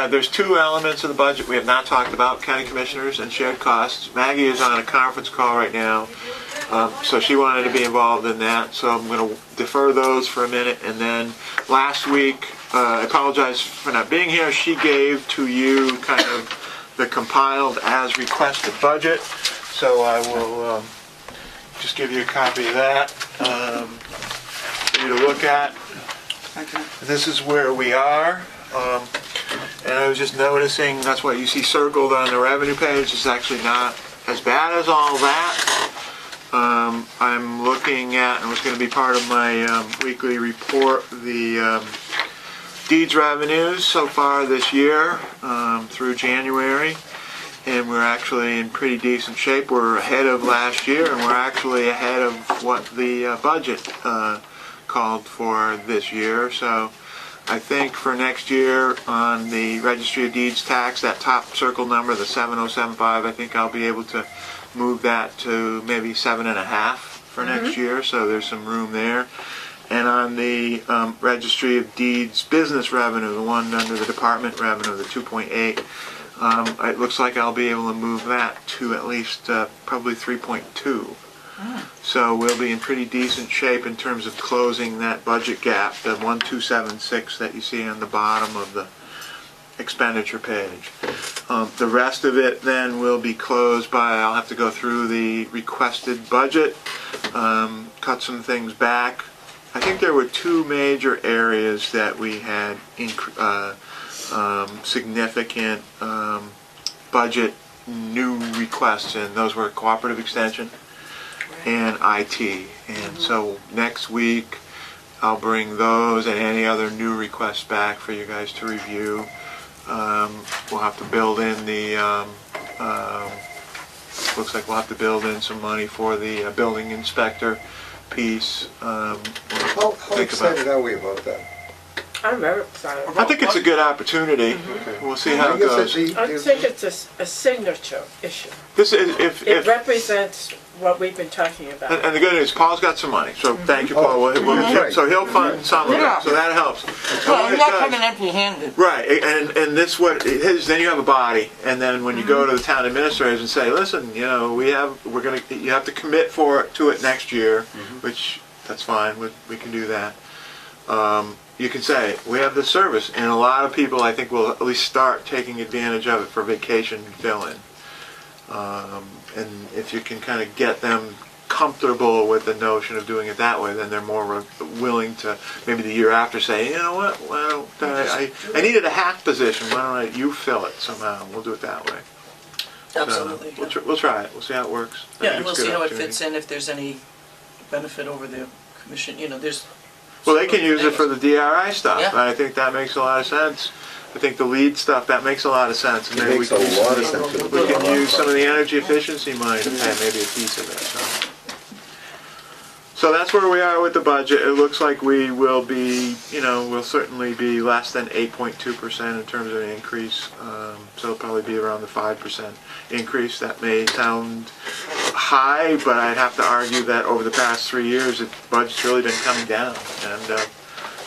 there's two elements of the budget we have not talked about, county commissioners and shared costs. Maggie is on a conference call right now, so she wanted to be involved in that, so I'm going to defer those for a minute. And then last week, I apologize for not being here, she gave to you kind of the compiled as requested budget, so I will just give you a copy of that for you to look at. Okay. This is where we are. And I was just noticing, that's what you see circled on the revenue page. It's actually not as bad as all that. I'm looking at, and it's going to be part of my weekly report, the deeds revenues so far this year through January. And we're actually in pretty decent shape. We're ahead of last year, and we're actually ahead of what the budget called for this year. So I think for next year on the Registry of Deeds tax, that top circle number, the 7075, I think I'll be able to move that to maybe 7.5 for next year, so there's some room there. And on the Registry of Deeds business revenue, the one under the department revenue, the 2.8, it looks like I'll be able to move that to at least probably 3.2. So we'll be in pretty decent shape in terms of closing that budget gap, the 1276 that you see on the bottom of the expenditure page. The rest of it then will be closed by, I'll have to go through the requested budget, cut some things back. I think there were two major areas that we had significant budget new requests in. Those were cooperative extension and IT. And so next week I'll bring those and any other new requests back for you guys to review. We'll have to build in the looks like we'll have to build in some money for the building inspector piece. How excited are we about that? I'm very excited. I think it's a good opportunity. We'll see how it goes. I think it's a signature issue. This is if It represents what we've been talking about. and the good news, Paul's got some money, so thank you, Paul. So he'll fund some of it, so that helps. Well, you're not coming empty-handed. Right, and this what it is. Then you have a body, and then when you go to the town administrators and say, listen, you know, you have to commit to it next year, which that's fine. We can do that. You can say we have this service, and a lot of people I think will at least start taking advantage of it for vacation fill-in. And if you can kind of get them comfortable with the notion of doing it that way, then they're more willing to maybe the year after say, you know what, well, I needed a half position, why don't you fill it somehow? We'll do it that way. Absolutely. So we'll try it. We'll see how it works. Yeah, and we'll see how it fits in, if there's any benefit over the commission. You know, there's... Well, they can use it for the DRI stuff. Yeah. I think that makes a lot of sense. I think the lead stuff, that makes a lot of sense. And It makes a lot of sense. We can use some of the energy efficiency money to pay maybe a piece of it. So that's where we are with the budget. It looks like we will be, we'll certainly be less than 8.2% in terms of an increase. So it'll probably be around the 5% increase. That may sound high, but I'd have to argue that over the past 3 years, the budget's really been coming down. And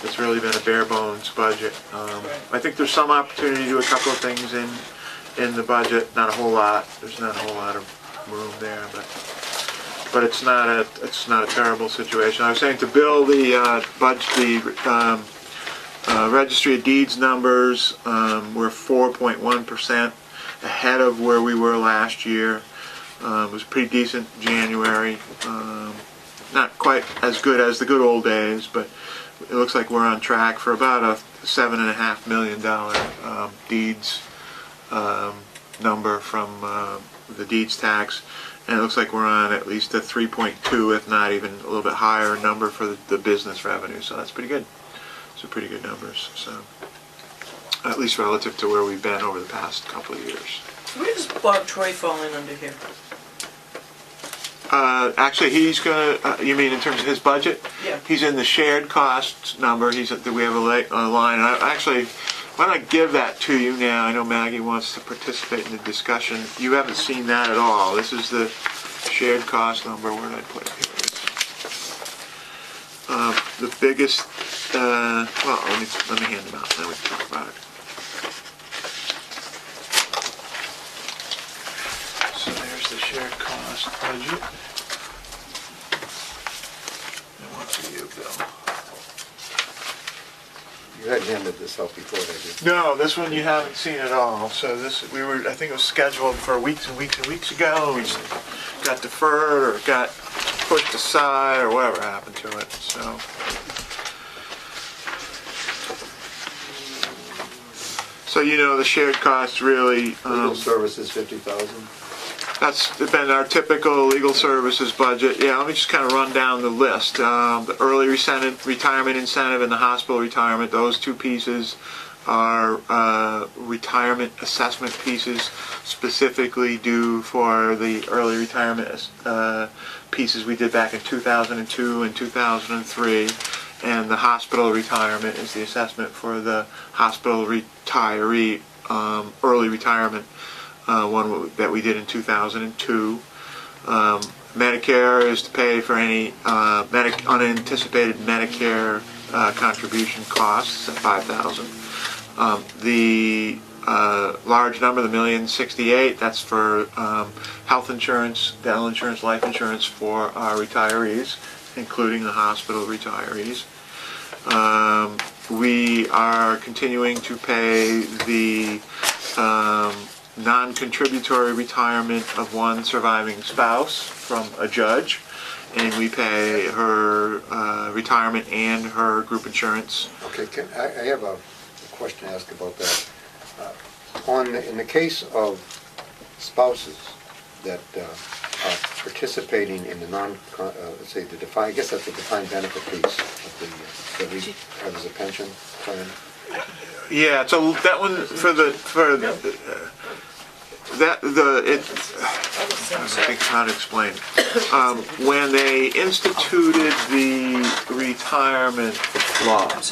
it's really been a bare bones budget. I think there's some opportunity to do a couple of things in the budget. Not a whole lot. There's not a whole lot of room there, but it's not a terrible situation. I was saying to build the budget, the Registry of Deeds numbers, we're 4.1% ahead of where we were last year. It was pretty decent January. Not quite as good as the good old days, but it looks like we're on track for about a $7.5 million deeds number from the deeds tax, and it looks like we're on at least a 3.2, if not even a little bit higher number for the business revenue. So that's pretty good. It's pretty good numbers. So at least relative to where we've been over the past couple of years. Where does Bob Troy fall in under here? Actually, he's gonna. You mean in terms of his budget? Yeah. He's in the shared costs number. We have a line. And actually, why don't I give that to you now? I know Maggie wants to participate in the discussion. You haven't seen that at all. This is the shared cost number. Where did I put it? Here it is. The biggest. Well, let me hand them out. Then we can talk about it. shared cost budget. And what for you, Bill? You had handed this out before, I did. No, this one you haven't seen at all. So this, I think it was scheduled for weeks and weeks and weeks ago. We just got deferred or got pushed aside or whatever happened to it, so. So you know the shared costs really, Legal services, 50,000. that's been our typical legal services budget. Yeah, let me just kind of run down the list. The early retirement incentive and the hospital retirement, those two pieces are retirement assessment pieces specifically due for the early retirement pieces we did back in 2002 and 2003. And the hospital retirement is the assessment for the hospital retiree early retirement one that we did in 2002. Medicare is to pay for any unanticipated Medicare contribution costs at $5,000. The large number, the $1,068,000, that's for health insurance, dental insurance, life insurance for our retirees, including the hospital retirees. We are continuing to pay the non-contributory retirement of one surviving spouse from a judge, and we pay her retirement and her group insurance. Okay, I have a question to ask about that. In the case of spouses that are participating in the let's say the defined, I guess that's the defined benefit piece of that we have as a pension plan. Yeah, so that one I think how to explain it. When they instituted the retirement laws,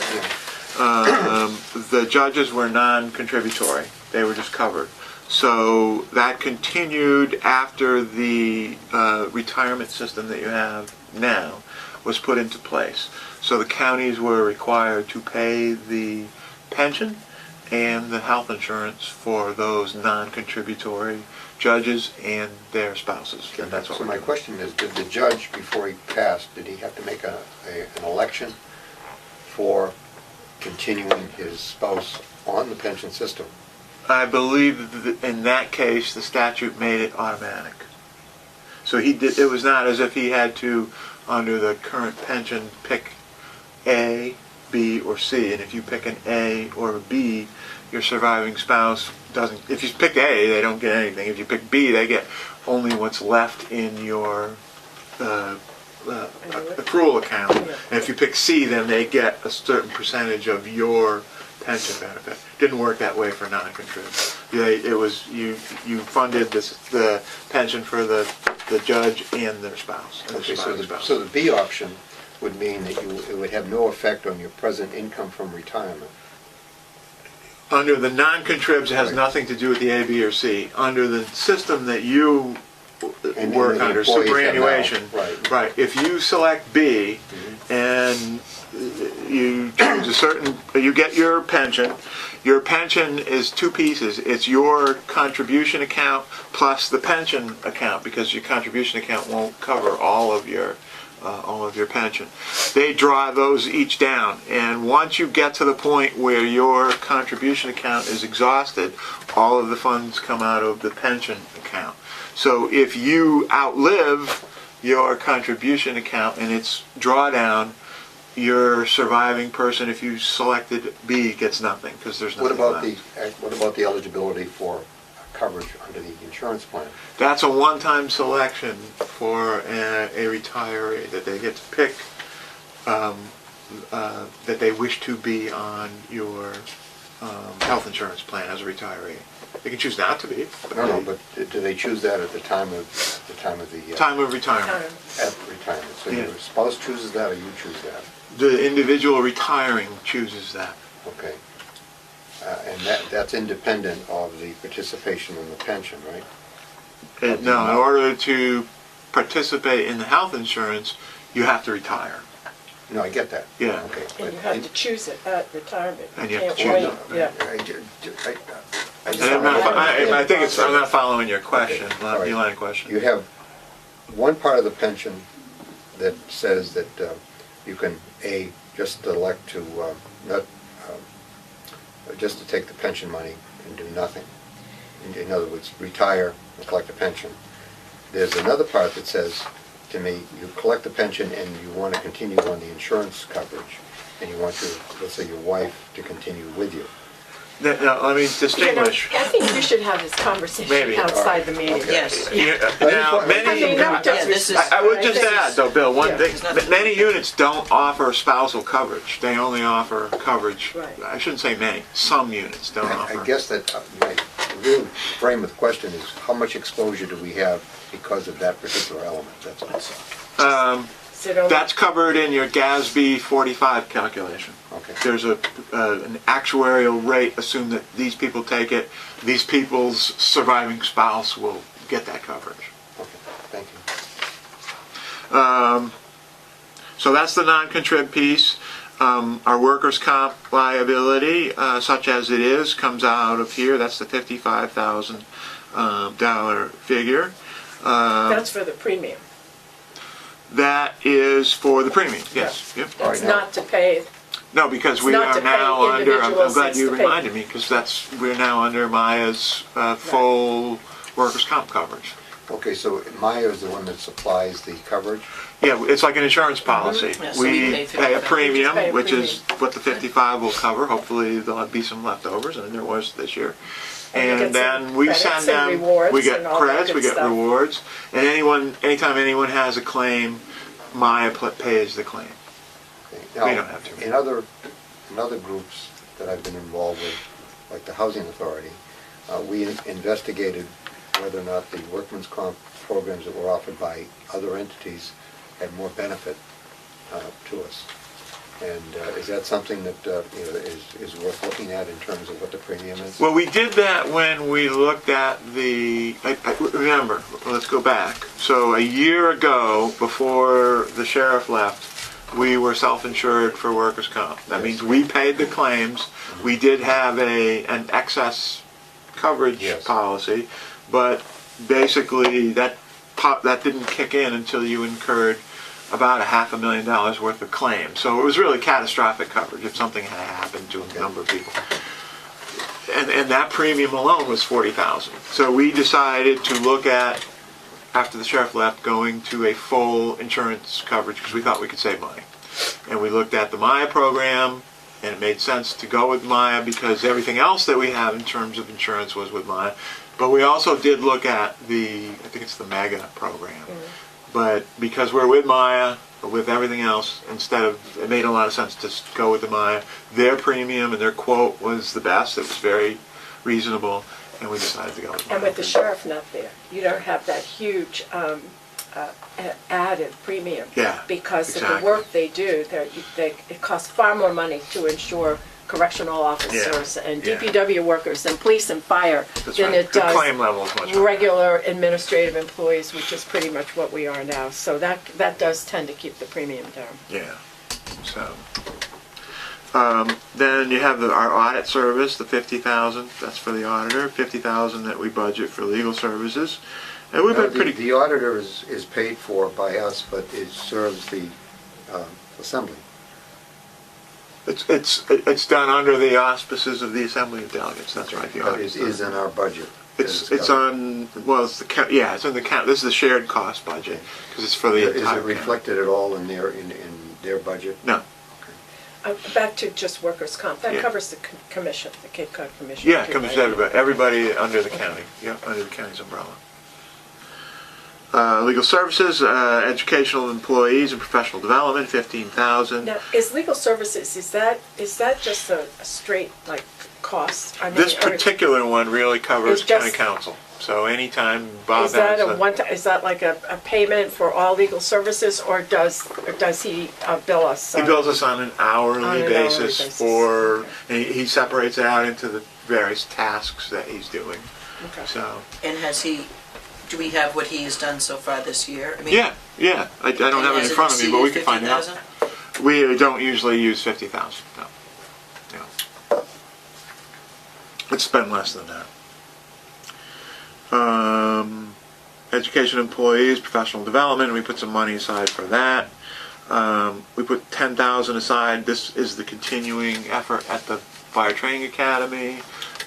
the judges were non-contributory. They were just covered. So that continued after the retirement system that you have now was put into place. So the counties were required to pay the pension and the health insurance for those non-contributory judges and their spouses. And that's what So we're my doing. question is, did the judge, before he passed, did he have to make an election for continuing his spouse on the pension system? I believe that in that case, the statute made it automatic. So he did. It was not as if he had to, under the current pension, pick A, B, or C. And if you pick an A or a B, your surviving spouse doesn't. If you pick A, they don't get anything. If you pick B, they get only what's left in your accrual account. And if you pick C, then they get a certain percentage of your pension benefit. Didn't work that way for non-contrib. It was you funded the pension for the judge and their spouse. And Okay, surviving spouse. so the B option would mean that it would have no effect on your present income from retirement. Under the non-contribs, it has Right. nothing to do with the A, B, or C. Under the system that you And work the under, employees have superannuation, now, right. right? If you select B and you choose a certain, you get your pension. Your pension is two pieces. It's your contribution account plus the pension account, because your contribution account won't cover all of your pension. They draw those each down, and once you get to the point where your contribution account is exhausted, all of the funds come out of the pension account. So if you outlive your contribution account and its drawdown, your surviving person, if you selected B, gets nothing, because there's nothing left. What about the eligibility for coverage under the insurance plan? That's a one-time selection for a retiree, that they get to pick that they wish to be on your health insurance plan as a retiree. They can choose not to be. But do they choose that at the time of the time of retirement. at retirement? So Yeah. your spouse chooses that, or you choose that? The individual retiring chooses that. Okay. And that's independent of the participation in the pension, right? No, in order to participate in the health insurance, you have to retire. No, I get that. Yeah. Okay. And you have to choose it at retirement. And you have to can't choose wait. it. Yeah. just And I'm not, I think it's, I'm not Okay. following your question, all right. your line of question. You have one part of the pension that says that you can, just elect to, not, just to take the pension money and do nothing. In other words, retire and collect a pension. There's another part that says to me, you collect the pension and you want to continue on the insurance coverage, and you want your, let's say, your wife to continue with you. Now, let me You know, distinguish. I think you should have this conversation Maybe. outside the meeting. Okay. Yes. Now, I many, mean, no Yeah, this is- disrespect. I would but just think- add though, Bill, one Yeah. thing, There's nothing- many units don't offer spousal coverage. They only offer coverage, Right. I shouldn't say many, some units don't I offer. guess that my real frame of the question is, how much exposure do we have because of that particular element? That's all. So don't- That's covered in your GASB 45 calculation. Okay. There's an actuarial rate, assume that these people take it, these people's surviving spouse will get that coverage. Okay, thank you. So that's the non-contrib piece. Our workers' comp liability, such as it is, comes out of here. That's the $55,000 figure. That's for the premium. That is for the premium, yes. Yep. All right, It's now- not to pay, No, because It's we not are to pay now under, I'm individuals, glad it's you to pay- reminded me, because we're now under Maya's full workers' comp coverage. Okay, so Maya is the one that supplies the coverage? Yeah, it's like an insurance policy. Yeah, so we We pay pay a 55. premium, We just pay a which is what the 55 will cover. Hopefully, there'll be some leftovers, and there was this year. And you And get some then we credits send and them, rewards we get and all that credits, we good get stuff. rewards. And anytime anyone has a claim, Maya pays the claim. Okay. We Now, don't have to. In other groups that I've been involved with, like the Housing Authority, we investigated whether or not the workman's comp programs that were offered by other entities had more benefit to us. And is that something that is worth looking at in terms of what the premium is? Well, we did that when we looked at remember, let's go back. So a year ago, before the sheriff left, we were self-insured for workers' comp. That means we paid the claims. We did have an excess coverage Yes. policy, but basically that didn't kick in until you incurred about $500,000 worth of claims. So it was really catastrophic coverage if something had happened to a number of people. And that premium alone was $40,000. So we decided to look at, after the sheriff left, going to a full insurance coverage because we thought we could save money. And we looked at the Maya program, and it made sense to go with Maya because everything else that we have in terms of insurance was with Maya. But we also did look at I think it's the Mega program. But because we're with Maya, with everything else, it made a lot of sense to go with the Maya. Their premium and their quote was the best. It was very reasonable, and we decided to go with Maya. and with the sheriff not there, you don't have that huge added premium. Yeah, Because of exactly. the work they do, it costs far more money to insure correctional officers and yeah. DPW workers and police and fire That's than right. it The does claim level is much higher. regular administrative employees, which is pretty much what we are now. So that does tend to keep the premium down. Yeah. So then you have our audit service, the $50,000. That's for the auditor. $50,000 that we budget for legal services, and we've been pretty. The auditor is paid for by us, but it serves the assembly. It's done under the auspices of the Assembly of Delegates. That's right. The But audit it is in our budget. It's covered. on. Well, it's it's in the count. This is the shared cost budget because it's for the Is entire it reflected at all in their budget? No. Back to just workers' comp, that Yeah. covers the commission, the Cape Cod Commission. Yeah, it too, comes right? to everybody under the county. Yeah, under the county's umbrella. Legal services, educational employees and professional development, $15,000. Now, is legal services, is that just a straight, like, cost? I mean, This or particular one really covers It's just- county council. So anytime Bob is that has a one, is that like a payment for all legal services, or does he bill us? he bills us on an hourly On an hourly basis basis. for, and he separates it out into the various tasks that he's doing. Okay. So And do we have what he has done so far this year? I mean, yeah. I don't have it in front of me, but we can find out. 50,000? We don't usually use 50,000. No. It's been less than that. Education employees, professional development, we put some money aside for that. We put $10,000 aside. This is the continuing effort at the Fire Training Academy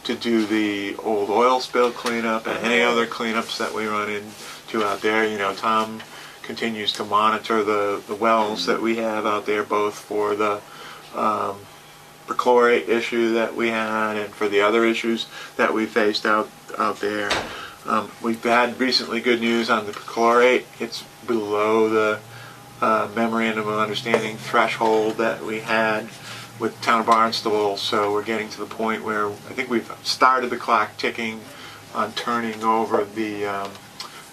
to do the old oil spill cleanup and any other cleanups that we run into out there. You know, Tom continues to monitor the wells that we have out there, both for the perchlorate issue that we had and for the other issues that we faced out there. We've had recently good news on the perchlorate. It's below the memorandum of understanding threshold that we had with the town of Barnstable, so we're getting to the point where I think we've started the clock ticking on turning over the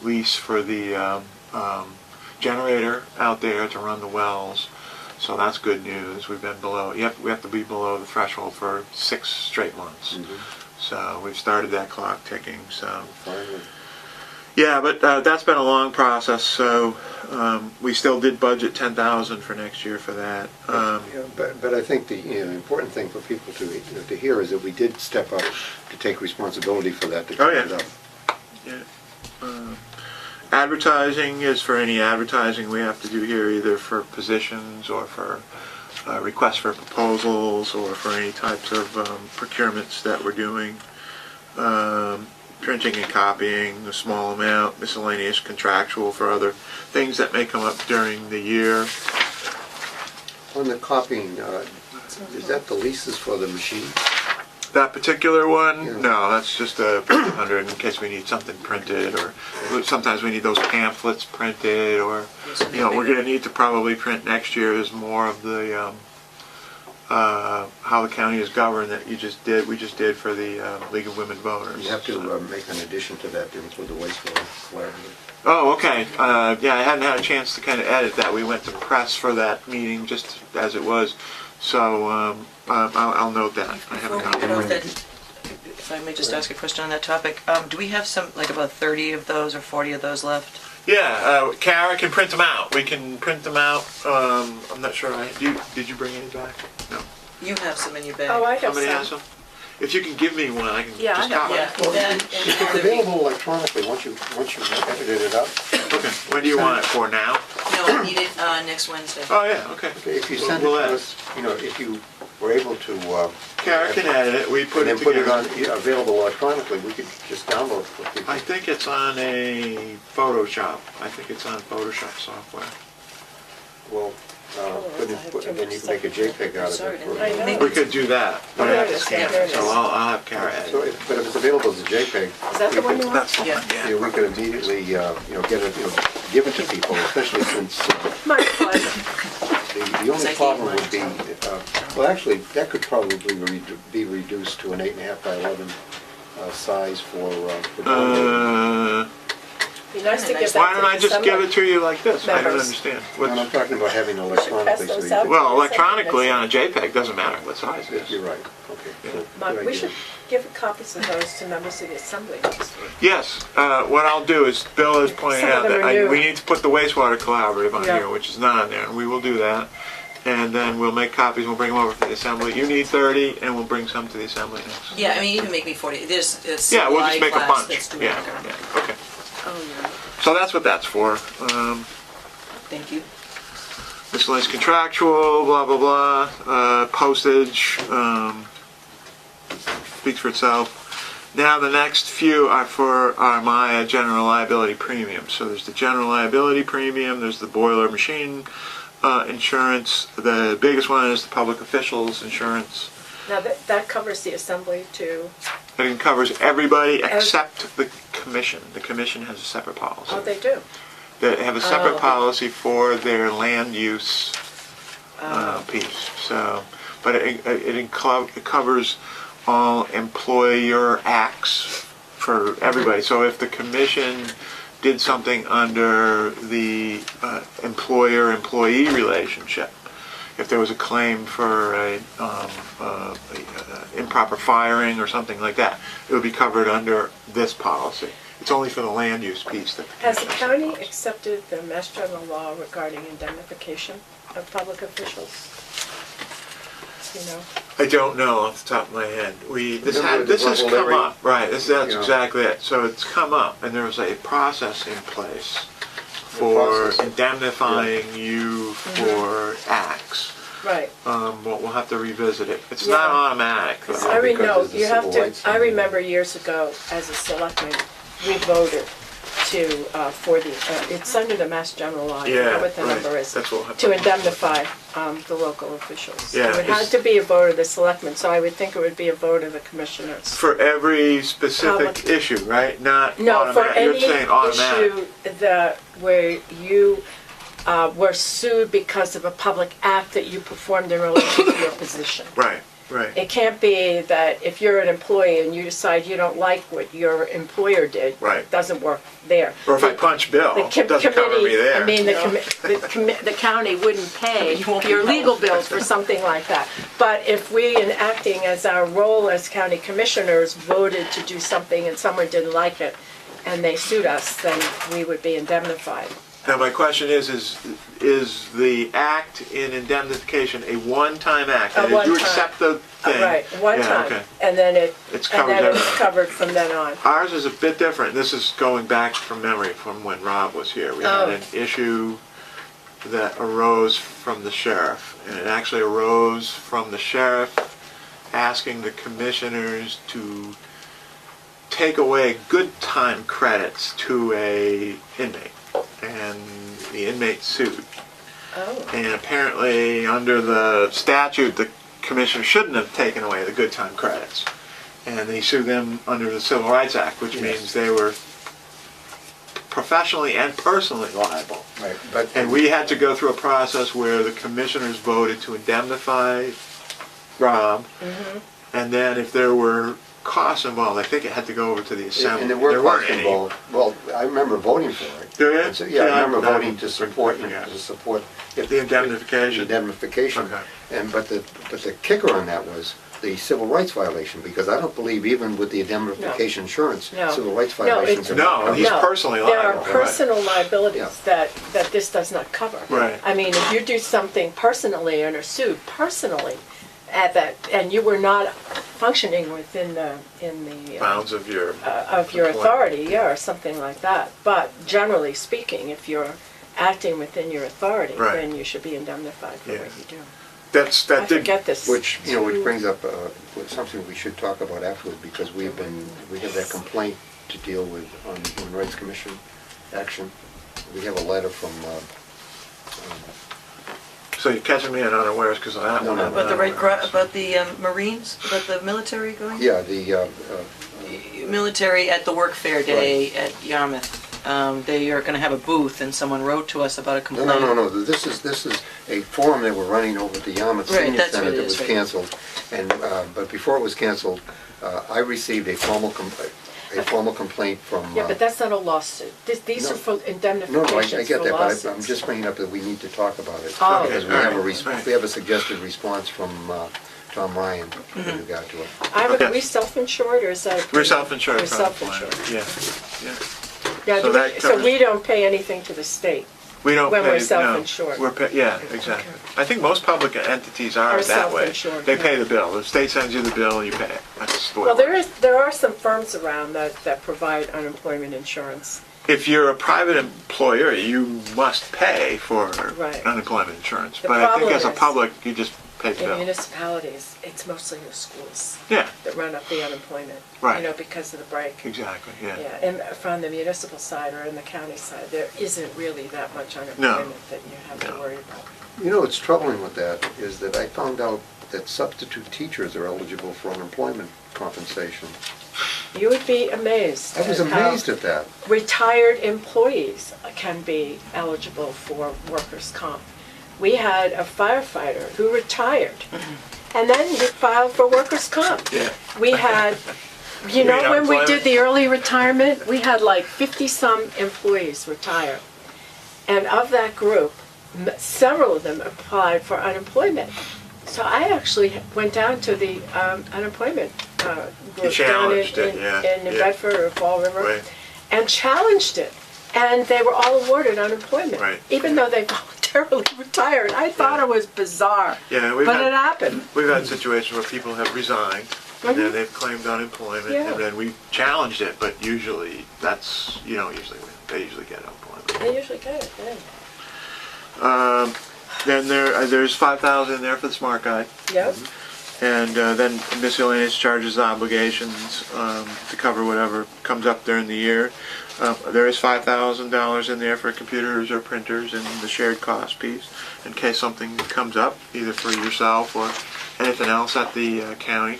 lease for the generator out there to run the wells. So that's good news. We've been below. We have to be below the threshold for 6 straight months. So we've started that clock ticking. So Finally. yeah, but that's been a long process. So we still did budget $10,000 for next year for that. Yeah, but I think the important thing for people to hear is that we did step up to take responsibility for that. To clean it up. Yeah. Advertising is for any advertising we have to do here, either for positions or for requests for proposals or for any types of procurements that we're doing. Printing and copying, a small amount, miscellaneous contractual for other things that may come up during the year. On the copying, is that the leases for the machine? That particular one, Yeah. no, that's just a 100 in case we need something printed, or sometimes we need those pamphlets printed, or we're going to need to probably print next year is more of the how the county is governed that we just did for the League of Women Voters. You have to make an addition to that then for the wastewater collaborative. Oh, okay. Yeah, I hadn't had a chance to kind of edit that. We went to press for that meeting just as it was, so I'll note that. I haven't Before we get gotten off that, if I may just ask a question on that topic, do we have some, like about 30 of those or 40 of those left? Yeah, Kara can print them out. We can print them out. I'm not sure. Did you bring any back? No. You have some in your bag. Oh, I have Somebody has some. some? If you can give me one, I can Yeah, just I have copy one. it. Yeah, that It's and available electronically once you edited it up. Okay. When do you want it for now? no, we need it next Wednesday. Oh, yeah, okay. Okay, if you We'll- send it we'll to edit. us, if you were able to... Kara can edit it. We put and it then put it together. on, available electronically, we could just download it for people. I think it's on a Photoshop. I think it's on Photoshop software. Well, then you can make a JPEG out of Sorry, it. I know. We could do that. Oh, I'd there have it to is. scan There it, it so is. I'll have Kara edit So, it. but if it's available as a JPEG... Is that the one you want? That's the one, Yeah, yeah. we could immediately, get it, give it to people, especially since My pleasure. the only I problem gave would be, well, actually, that could probably be reduced to an 8.5 by 11 size for downloading. Be nice to give that Why don't I to just give someone. it to you like this? I don't Members. understand. And I'm talking about having electronically, so those you out. could... Well, electronically on a JPEG, doesn't matter what size it is. You're right, okay. So, Mark, good we idea. should give copies of those to members of the assembly next week. Yes, what I'll do is, Bill has pointed Some of out them that are new. we need to put the wastewater collaborative on Yeah. here, which is not on there, and we will do that. And then we'll make copies, we'll bring them over to the assembly. You need 30, and we'll bring some to the assembly next. Yeah, I mean, you can make me 40. There's a Yeah, we'll just CY make a class bunch. that's doing Yeah, it. yeah, okay. Oh, yeah. So that's what that's for. Thank you. Miscellaneous contractual, blah, blah, blah, postage, speaks for itself. Now the next few are for our Maya general liability premium. So there's the general liability premium, there's the boiler machine insurance, the biggest one is the public officials insurance. Now, that covers the assembly too. It covers everybody except the commission. The commission has a separate policy. Oh, they do? They have a separate okay. policy for their land use piece. So, but it covers all employer acts for everybody. So if the commission did something under the employer-employee relationship, if there was a claim for a improper firing or something like that, it would be covered under this policy. It's only for the land use piece that. Has the county accepted the Mass General Law regarding indemnification of public officials? You know? I don't know off the top of my head. This Remember has the come Larry? up, right, that's Yeah. exactly it. So it's come up, and there was a process in place for process. indemnifying you for acts. Right. Well, we'll have to revisit it. It's Yeah. not automatic. Because though. I because know, there's the you have civil to, rights I thing. remember years ago, as a selectman, we voted to, for the, it's under the Mass General Law, I Yeah, forget what the right. number is, That's what we'll have to to- indemnify the local officials. Yeah, It had it's- to be a vote of the selectmen, so I would think it would be a vote of the commissioners. For every specific How- issue, right? Not No, for automatic. any You're saying automatic. issue that, where you were sued because of a public act that you performed in relation to your position. Right, right. It can't be that if you're an employee and you decide you don't like what your employer did, Right. it doesn't work there. Or if I punch Bill, The it doesn't cover me committee, there. I mean, the county wouldn't pay You won't be your held. legal bills for something like that. But if we, in acting as our role as county commissioners, voted to do something and someone didn't like it, and they sued us, then we would be indemnified. Now, my question is the act in indemnification a one-time act? A Did you one-time. accept the thing? Right, one Yeah, time, okay. and then It's and then covered it's then. covered from then on. Ours is a bit different. This is going back from memory from when Rob was here. We Oh. had an issue that arose from the sheriff, and it actually arose from the sheriff asking the commissioners to take away good time credits to a inmate, and the inmate sued. Oh, And apparently, under the statute, the commissioner shouldn't have taken away the good time credits. And they sued them under the Civil Rights Act, which means they were professionally and personally liable. Right, but. And we had to go through a process where the commissioners voted to indemnify Rob. And then if there were costs involved, I think it had to go over to the assembly. And there were weren't costs any. involved. Well, I remember voting for it. Do you? And so- Yeah, I remember I'm voting to support, yeah. The indemnification. indemnification. Okay. And, but the kicker on that was the civil rights violation, because I don't believe even with the indemnification insurance, No. civil rights No, violations it's- are No, not he's covered. personally There liable. are right. personal liabilities Yeah. that this does not cover. Right. I mean, if you do something personally and are sued personally at that, and you were not functioning within the, Bounds of your of your employment. authority, yeah, or something like that. But generally speaking, if you're acting within your authority, Right. then you should be indemnified for Yeah. what you do. That I did. forget this. Which brings up something we should talk about afterwards, because we have that complaint to deal with on the Human Rights Commission action. We have a letter from, So you're catching me in unawares because of that No, one. no, I'm About the Red unaware. Cross, about the Marines, about the military going? yeah, the, Military at the work fair day at Yarmouth. They are gonna have a booth, and someone wrote to us about a no, complaint. no, this is a forum they were running over at the Yarmouth Right, Senior that's what Center it that is, was right. canceled. And, but before it was canceled, I received a formal complaint from. Yeah, but that's not a lawsuit. These No. are for No, I indemnifications get for that, but lawsuits. I'm just bringing up that we need to talk about it. Oh. Because we Okay, have all right. we have a suggested response from Tom Ryan in regard to it. Okay. Are we self-insured, or is that? We're self-insured. We're from the self-insured. plan. Yeah, yeah. Yeah, So that so covers- we don't pay anything to the state. We don't When pay. we're no. self-insured. Yeah, exactly. I think most public entities are Are that way. self-insured, They yeah. pay the bill. The state sends you the bill, you pay it. That's the way Well, it works. there are some firms around that provide unemployment insurance. If you're a private employer, you must pay for Right. unemployment insurance. The But I think problem as a is- public, you just pay the In bill. municipalities, it's mostly the schools Yeah, that run up the unemployment. Right. You know, because of the break. exactly, yeah. Yeah, and from the municipal side or in the county side, there isn't really that much unemployment that you have to No. worry about. You know, what's troubling with that is that I found out that substitute teachers are eligible for unemployment compensation. You would be amazed. I was at how amazed at that. Retired employees can be eligible for workers' comp. We had a firefighter who retired, and then he filed for workers' comp. Yeah. We had, you You know, mean when we unemployment? did the early retirement, we had like 50-some employees retire. And of that group, several of them applied for unemployment. So I actually went down to the unemployment group down challenged it, yeah, in New yeah. Bedford or Fall River, Right. and challenged it. and they were all awarded unemployment, Right. even though they voluntarily retired. I thought Yeah. it was bizarre, Yeah, but it happened. we've had situations where people have resigned, and then Mhm. they've claimed unemployment, Yeah. and then we challenged it, but usually that's, you don't usually win. They usually get unemployment. They usually get it, yeah. Then there's 5,000 in there for the smart guide. Yep. And then miscellaneous charges, obligations to cover whatever comes up during the year. There is $5,000 in there for computers or printers and the shared cost piece in case something comes up, either for yourself or anything else at the county.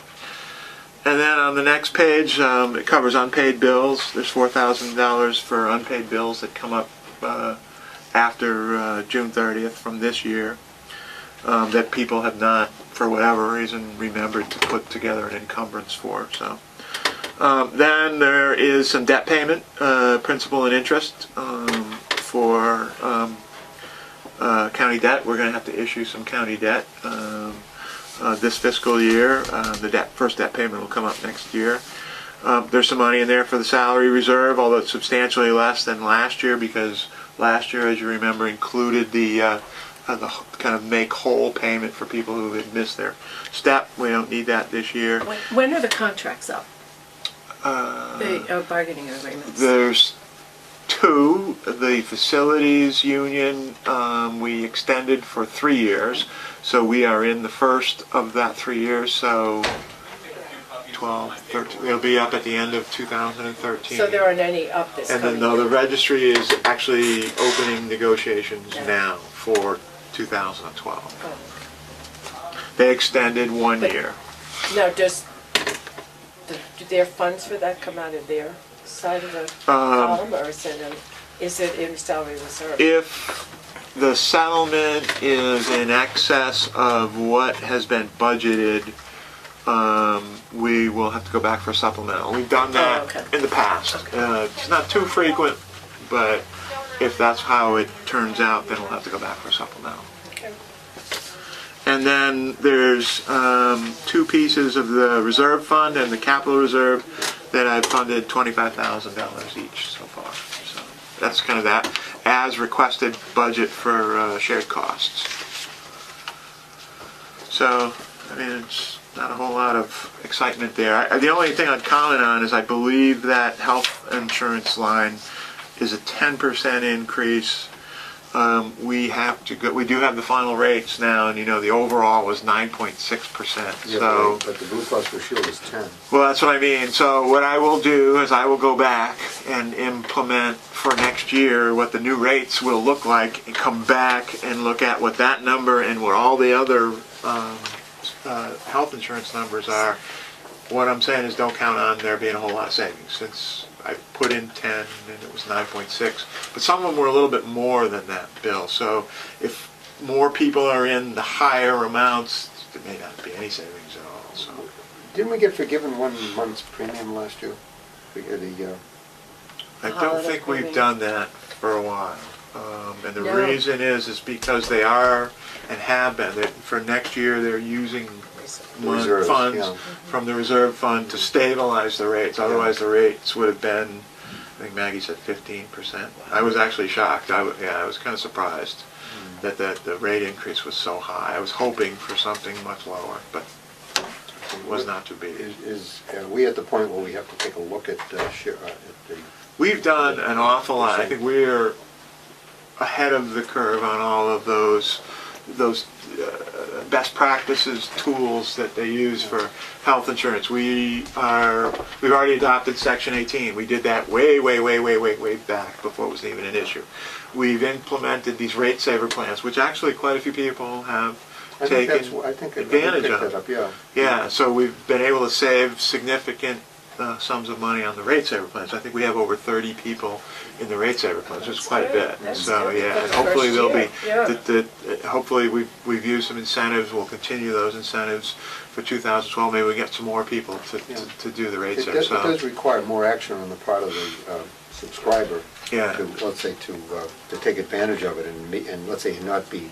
And then on the next page, it covers unpaid bills. There's $4,000 for unpaid bills that come up after June 30th from this year that people have not, for whatever reason, remembered to put together an encumbrance for. So then there is some debt payment, principal and interest for county debt. We're going to have to issue some county debt this fiscal year. The first debt payment will come up next year. There's some money in there for the salary reserve, although it's substantially less than last year because last year, as you remember, included the kind of make whole payment for people who had missed their step. We don't need that this year. When are the contracts up? The bargaining agreements? There's two. The facilities union we extended for 3 years, so we are in the first of that 3 years. So 12, 13. It'll be up at the end of 2013. So there aren't any up this And coming then year? the registry is actually opening negotiations now for 2012. Oh. They extended 1 But- year. Now, do their funds for that come out of their side of the column, or is it in salary reserve? If the settlement is in excess of what has been budgeted, we will have to go back for a supplemental. We've done that okay. in the past. It's not too frequent, but if that's how it turns out, then we'll have to go back for a supplemental. Okay. And then there's two pieces of the reserve fund and the capital reserve that I've funded $25,000 each so far. So that's kind of that as requested budget for shared costs. So, I mean, it's not a whole lot of excitement there. The only thing I'd comment on is I believe that health insurance line is a 10% increase. We have to go. We do have the final rates now, and the overall was 9.6%. Yeah, So, but the Blue Cross Blue Shield is 10. well, that's what I mean. So what I will do is I will go back and implement for next year what the new rates will look like, and come back and look at what that number and what all the other health insurance numbers are. What I'm saying is don't count on there being a whole lot of savings, since I put in 10 and it was 9.6, but some of them were a little bit more than that, Bill. So if more people are in the higher amounts, there may not be any savings at all. So Didn't we get forgiven 1 month's premium last year? I don't Holiday think we've premium. done that for a while. And the No. reason is because they are and have been. For next year, they're using Reserves, funds yeah. from the reserve fund to stabilize the rates. Otherwise, the rates would have been, I think Maggie said 15%. I was actually shocked. I was kind of surprised that the rate increase was so high. I was hoping for something much lower, but it was not to be. Are we at the point where we have to take a look at the... We've done an awful lot. I think we're ahead of the curve on all of those best practices tools that they use for health insurance. We've already adopted Section 18. We did that way back before it was even an issue. We've implemented these rate saver plans, which actually quite a few people have taken advantage of. Yeah, so we've been able to save significant sums of money on the rate saver plans. I think we have over 30 people in the rate saver plans, which is quite a bit. That's So good. yeah, For and the hopefully first there'll be, year. hopefully we've used some incentives. We'll continue those incentives for 2012. Maybe we get some more people to do the rate It saver. does require more action on the part of the subscriber Yeah. to, let's say, to take advantage of it and let's say not be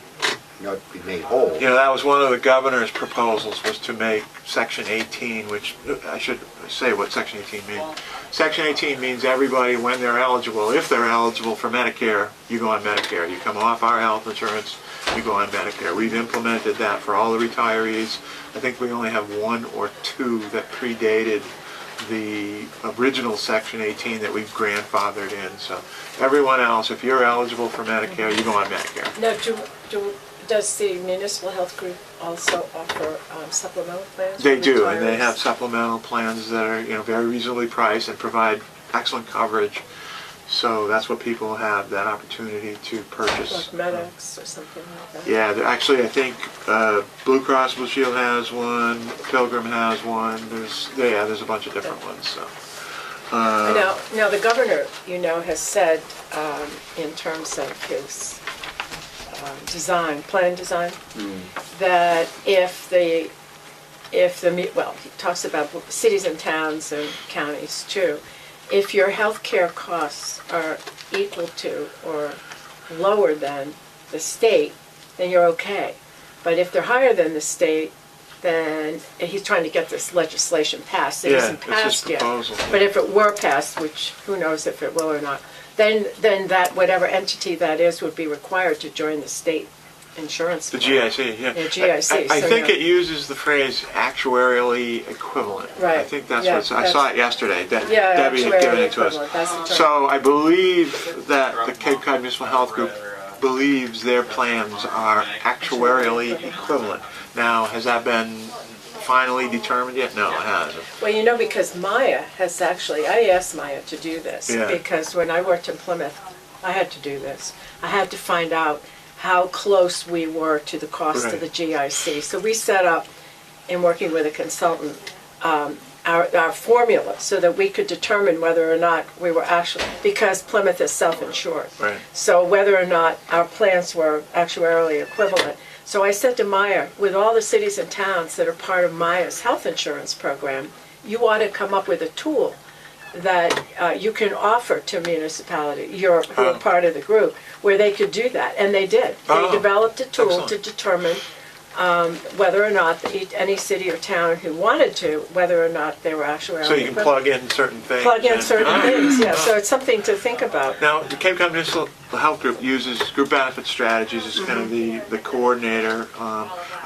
not be made whole. You know, that was one of the governor's proposals, was to make Section 18, which I should say what Section 18 means. Section 18 means everybody, when they're eligible, if they're eligible for Medicare, you go on Medicare. You come off our health insurance, you go on Medicare. We've implemented that for all the retirees. I think we only have one or two that predated the original Section 18 that we've grandfathered in. So everyone else, if you're eligible for Medicare, you go on Medicare. Now, does the municipal health group also offer supplemental plans? They for do, and they retirees? have supplemental plans that are, you know, very reasonably priced and provide excellent coverage. So that's what people have that opportunity to purchase. Like MedX or something like that? Yeah, actually, I think Blue Cross Blue Shield has one, Pilgrim has one. There's a bunch of different ones. So. Now the governor, you know, has said in terms of his plan design, that if the he talks about cities and towns and counties too, if your health care costs are equal to or lower than the state, then you're okay. But if they're higher than the state, then he's trying to get this legislation passed. It isn't passed yet. But if it were passed, which who knows if it will or not, then that whatever entity that is would be required to join the state insurance. The GIC, yeah. Yeah, GIC. I so think no. it uses the phrase actuarially equivalent. Right. I think that's Yeah, what I saw it yesterday. Yeah, Debbie had given it to actuarially us. equivalent, that's the term. So I believe that the Cape Cod Municipal Health Group believes their plans are actuarially equivalent. Now, has that been finally determined yet? No, it hasn't. Well, you know, because Maya has actually, I asked Maya to do this, Yeah. because when I worked in Plymouth, I had to do this. I had to find out how close we were to the cost of the GIC. So we set up, in working with a consultant, our formula so that we could determine whether or not we were actually, because Plymouth is self-insured. Right. So whether or not our plans were actuarially equivalent. So I said to Maya, with all the cities and towns that are part of Maya's health insurance program, you ought to come up with a tool that you can offer to municipality, who are part of the group, where they could do that. And they did. They developed a tool excellent. to determine whether or not any city or town who wanted to, whether or not they were actuarially So you can equivalent. plug in certain things. Plug in and- certain things, yeah. So it's something to think about. Now, the Cape Cod Municipal Health Group uses Group Benefit Strategies as kind of the coordinator.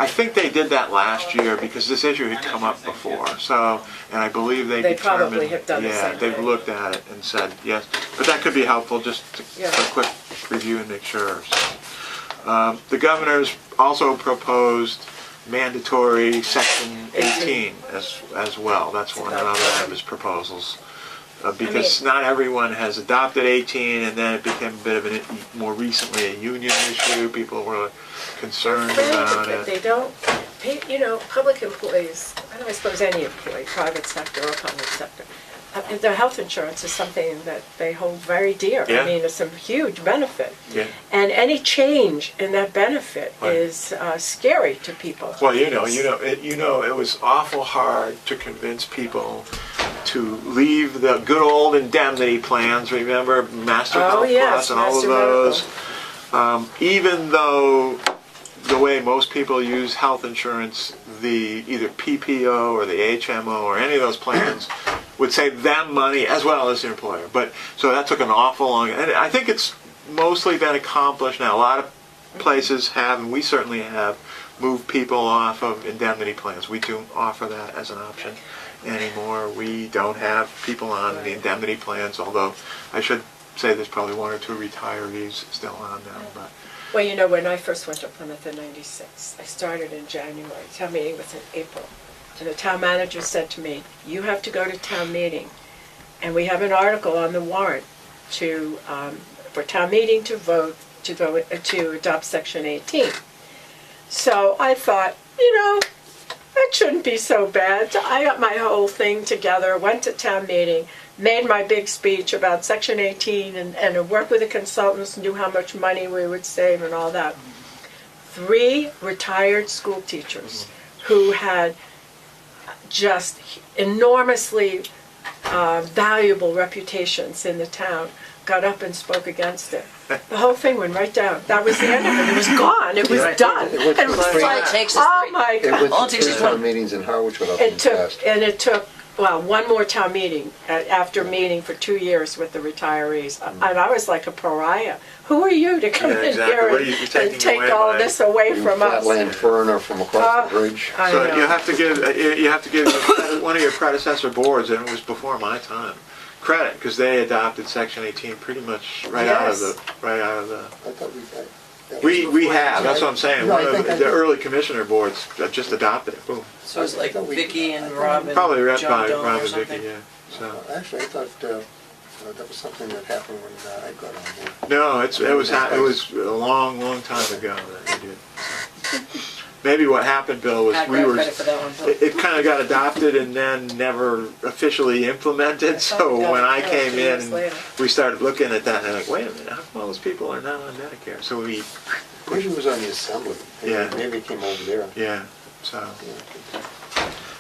I think they did that last year because this issue had come up before. So, and I believe they They determined. probably have done the yeah, same they've thing. looked at it and said yes. But that could be helpful just to Yeah. a quick review and make sure. So, the governor's also proposed mandatory Section 18 as well. That's another of his proposals. Because not everyone has adopted 18, and then it became a bit of more recently a union issue. People were concerned about it. They don't, public employees, and I suppose any employee, private sector or public sector, their health insurance is something that they hold very dear. Yeah. I mean, it's a huge benefit. Yeah. And any change in that benefit Right. is scary to people. Well, it was awful hard to convince people to leave the good old indemnity plans. Remember Master Health Plus and all of those. Even though the way most people use health insurance, the either PPO or the HMO or any of those plans would save them money as well as the employer. But so that took an awful long, and I think it's mostly been accomplished now. A lot of places have, and we certainly have, moved people off of indemnity plans. We don't offer that as an option anymore. We don't have people on the indemnity plans, although I should say there's probably one or two retirees still on them. But Well, when I first went to Plymouth in '96, I started in January. Town meeting was in April. And the town manager said to me, you have to go to town meeting. And we have an article on the warrant for town meeting to vote to adopt Section 18. So I thought, that shouldn't be so bad. So I got my whole thing together, went to town meeting, made my big speech about Section 18 and worked with the consultants, knew how much money we would save and all that. 3 retired school teachers who had just enormously valuable reputations in the town got up and spoke against it. The whole thing went right down. That was the end of it. It was gone. It was Yeah. done. It went And it to was three- like, It takes us oh three. my It God. went All to it takes three is town one. meetings in Harwich without being passed. It took, well, one more town meeting after meeting for 2 years with the retirees. And I was like a pariah. Who are you to come Yeah, in exactly. here What are you taking and take away all by- this away You from us? flatland foreigner from across the bridge. I So know. you have to give one of your predecessor boards, and it was before my time, credit, because they adopted Section 18 pretty much right out of Yes. I thought that We was before have, that, that's right? what I'm saying. No, One I of think I the did. early commissioner boards just adopted it, boom. So it's like I thought we- Vicky and Rob and Probably read John by Doe Rob or and Vicky, something. yeah. So. Actually, I thought that was something that happened when I got on board. No, it was a long time ago that they did. So. Maybe what happened, Bill, was Pat we grabbed were, credit for that one, Bill. it kind of got adopted and then never officially implemented. So we got when it, I yeah, came 2 years in, later. we started looking at that and like, wait a minute, how come all those people are now on Medicare? So we, Maybe it was on the assembly. Yeah. Maybe it came over there. yeah, so. Yeah.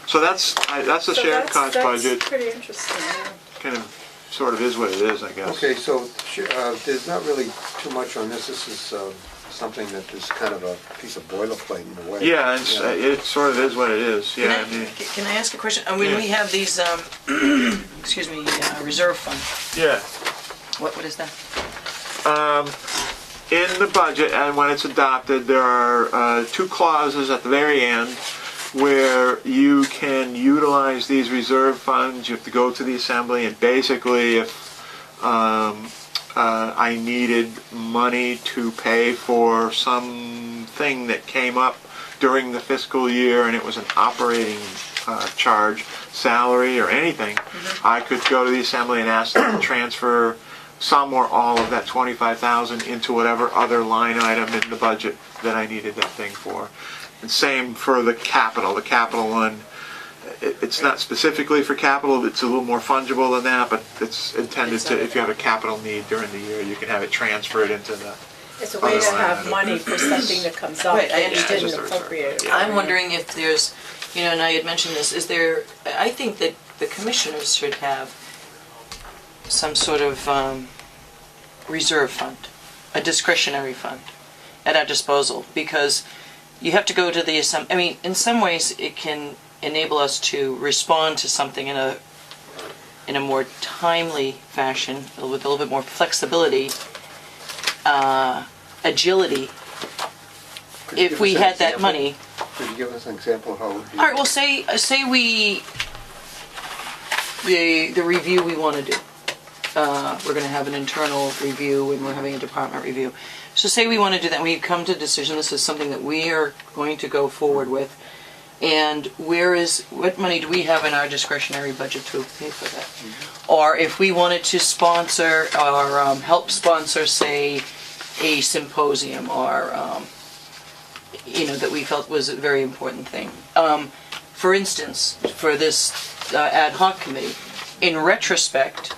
So that's the So shared that's- cost that's budget, pretty interesting, yeah. kind of, sort of is what it is, I guess. Okay, so there's not really too much on this. This is something that is kind of a piece of boilerplate in a way. Yeah, it sort of is what it is, yeah, I mean, Can I ask a question? When Yeah. we have these, excuse me, reserve fund, yeah. what is that? In the budget, and when it's adopted, there are 2 clauses at the very end where you can utilize these reserve funds. You have to go to the assembly, and basically if I needed money to pay for something that came up during the fiscal year and it was an operating charge, salary or anything, I could go to the assembly and ask them to transfer some or all of that $25,000 into whatever other line item in the budget that I needed that thing for. And same for the capital. The capital one, it's not specifically for capital, it's a little more fungible than that, but it's intended to, if you have a capital need during the year, you can have it transferred into the, It's a way to Other line have item. money for something that comes up Right, I that you understand. didn't Just a reserve. appropriate. Yeah. I'm wondering if there's, and I had mentioned this, I think that the commissioners should have some sort of reserve fund, a discretionary fund at our disposal, because you have to go to the assembly. I mean, in some ways, it can enable us to respond to something in a more timely fashion, with a little bit more flexibility, agility, Could you if give we us an had that example? money. Could you give us an example of how? All right, well, say we, the review we want to do. We're going to have an internal review and we're having a department review. So say we want to do that, we come to a decision, this is something that we are going to go forward with. And what money do we have in our discretionary budget to pay for that? Or if we wanted to sponsor or help sponsor, say, a symposium or, that we felt was a very important thing. For instance, for this ad hoc committee, in retrospect,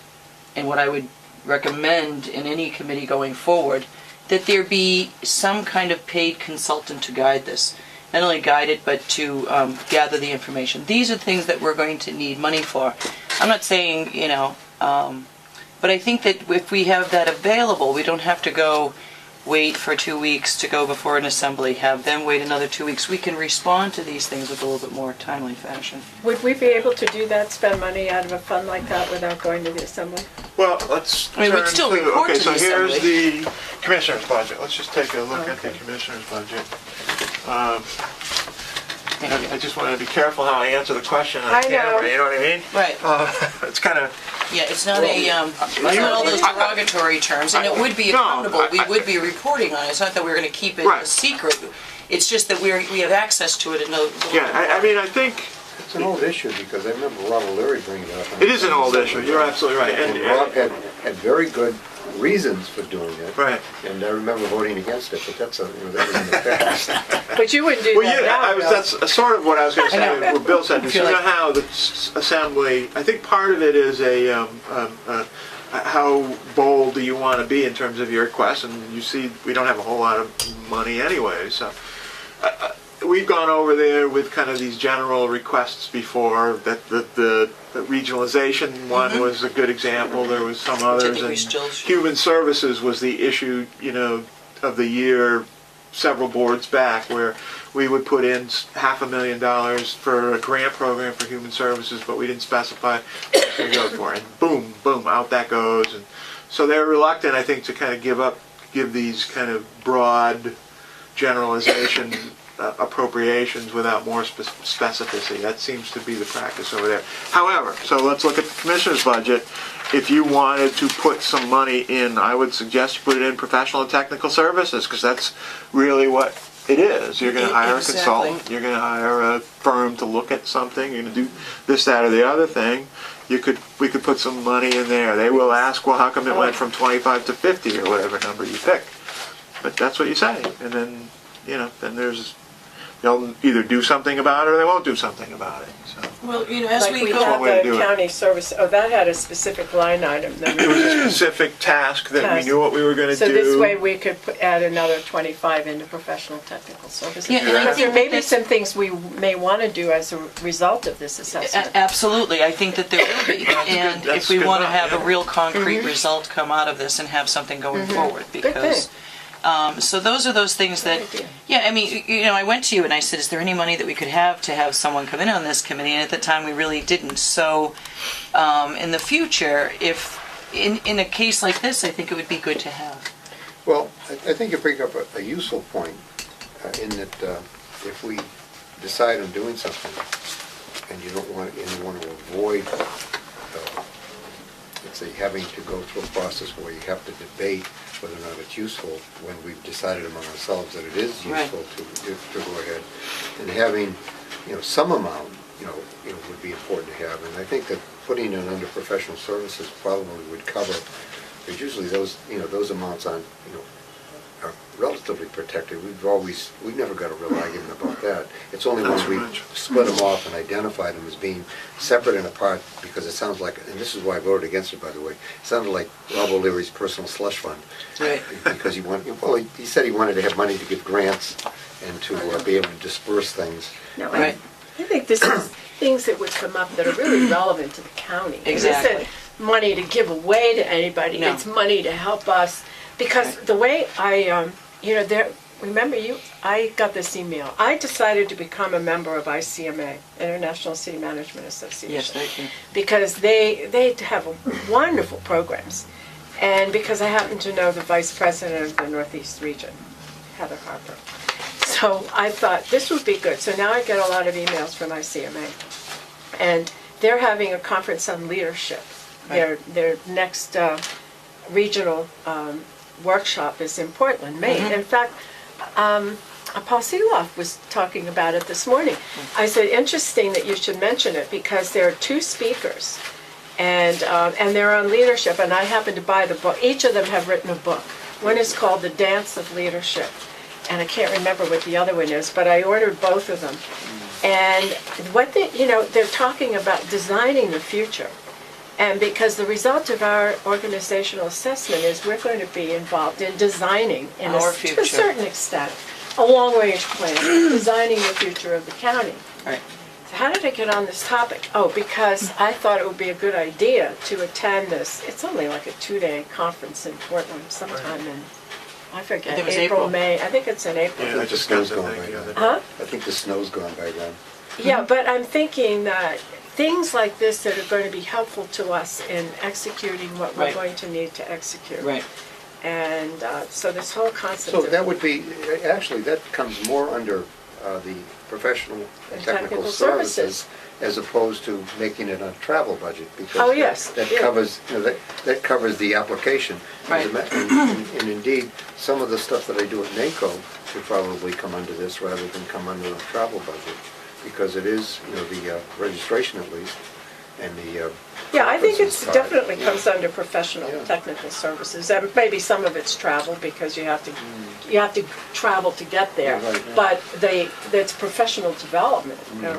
and what I would recommend in any committee going forward, that there be some kind of paid consultant to guide this. Not only guide it, but to gather the information. These are things that we're going to need money for. I'm not saying, but I think that if we have that available, we don't have to wait for 2 weeks to go before an assembly, have them wait another 2 weeks. We can respond to these things with a little bit more timely fashion. Would we be able to do that, spend money out of a fund like that without going to the assembly? well, let's I mean, we'd turn still to, report okay, to so the here's assembly. the commissioner's budget. Let's just take a look at the Okay. commissioner's budget. I just want to be careful how I answer the question on I know. camera, you know what I mean? Right. It's kind of, Yeah, it's not it's not all those derogatory terms, and it would be No, accountable. We I- would be reporting on it. It's not that we're going to keep it Right. a secret. It's just that we have access to it and know. yeah, I mean, I think It's an old issue because I remember Rob O'Leary bringing it up. it is an old issue, you're absolutely right. And Rob had very good reasons for doing it. Right. And I remember voting against it, but that was in the past. But you wouldn't do Well, that now, Bill. that's sort of what I was going to say, I know. what Bill said. You feel know like- how the assembly, I think part of it is how bold do you want to be in terms of your requests, and you see we don't have a whole lot of money anyway, so we've gone over there with kind of these general requests before, that the regionalization one was a good example. There was some others. think we And still should. Human Services was the issue, of the year several boards back, where we would put in $500,000 for a grant program for Human Services, but we didn't specify what it was going to go for. And boom, boom, out that goes. And so they're reluctant, I think, to kind of give these kind of broad generalization appropriations without more specificity. That seems to be the practice over there. However, so let's look at the commissioner's budget. If you wanted to put some money in, I would suggest you put it in professional and technical services, because that's really what it is. You're going to hire a consultant, you're going to hire a firm to look at something, you're going to do this, that, or the other thing. We could put some money in there. They will ask, well, how come it went from 25 to 50 or whatever number you pick? But that's what you say, and then, then they'll either do something about it or they won't do something about it. So. Well, as Like we we go, had way to do the it. county service, that had a specific line item. It was a specific task that we Task. knew what we were going to So do. this way we could add another 25 into professional technical services. Yeah, and I Because think there may be that's- some things we may want to do as a result of this assessment. absolutely, I think that there will be. And that's if we good want to enough, have a yeah. real concrete result come out of this and have something going forward, Good because. thing. So those are those things that, Good idea. yeah, I mean, I went to you and I said, is there any money that we could have to have someone come in on this committee? And at the time, we really didn't. So in the future, if, in a case like this, I think it would be good to have. Well, I think you bring up a useful point in that if we decide on doing something and you want to avoid, let's say, having to go through a process where you have to debate whether or not it's useful, when we've decided among ourselves that it is Right. useful to go ahead, and having, some amount, would be important to have. And I think that putting it under professional services probably would cover, because usually those amounts are relatively protected. We've never got a real argument about that. It's only Not when so we much. split them off and identified them as being separate and apart, because it sounds like, and this is why I voted against it, by the way, it sounded like Rob O'Leary's personal slush fund. Right. Because he said he wanted to have money to give grants and to be able to disperse things. No, Right. I think this is things that would come up that are really relevant to the county. Exactly. It isn't money to give away to anybody. No. It's money to help us. Because the way I got this email. I decided to become a member of ICMA, International City Management Association. Yes, thank you. Because they have wonderful programs. And because I happen to know the vice president of the Northeast region, Heather Harper. So I thought this would be good. So now I get a lot of emails from ICMA. And they're having a conference on leadership. Right. Their next regional workshop is in Portland, Maine. In fact, Paul Seeloff was talking about it this morning. I said, interesting that you should mention it, because there are two speakers, and they're on leadership, and I happen to buy the book. Each of them have written a book. One is called The Dance of Leadership, and I can't remember what the other one is, but I ordered both of them. And what they're talking about designing the future. And because the result of our organizational assessment is we're going to be involved in designing, to Our a future. certain extent, a long-range plan, designing the future of the county. Right. So how did I get on this topic? Oh, because I thought it would be a good idea to attend this. It's only like a 2-day conference in Portland sometime in, I forget, I think it was April, April. May. I think it's in April. Yeah, I The just snow's got that gone thing by the other now. day. Huh? I think the snow's gone by then. Yeah, but I'm thinking that things like this that are going to be helpful to us in executing what we're Right. going to need to execute. Right. And so this whole concept So of that would be, actually, that comes more under the professional and technical services as opposed to making it a travel budget, because Oh, yes, that yeah. covers, that covers the application. Right. And indeed, some of the stuff that I do at NACO should probably come under this rather than come under the travel budget, because it is, the registration at least, and the yeah, I think conferences it part. definitely comes under professional Yeah. technical services. And maybe some of it's travel because you have to travel to get there. Yeah, right, yeah. But that's professional development,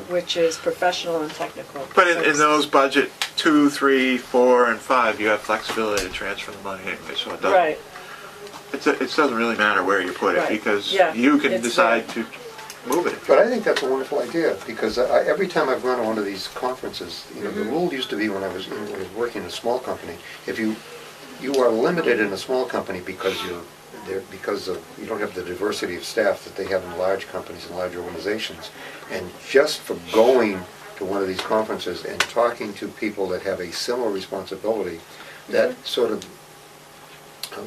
which is professional and technical. But in services. those budget 2, 3, 4, and 5, you have flexibility to transfer the money anyway, so it doesn't. Right. It doesn't really matter where you put it, Right. because Yeah, you can it's decide to moving it. But I think that's a wonderful idea, because every time I've run to one of these conferences, you know, the rule used to be when I was working in a small company, if you are limited in a small company because you don't have the diversity of staff that they have in large companies and large organizations. And just for going to one of these conferences and talking to people that have a similar responsibility, that sort of,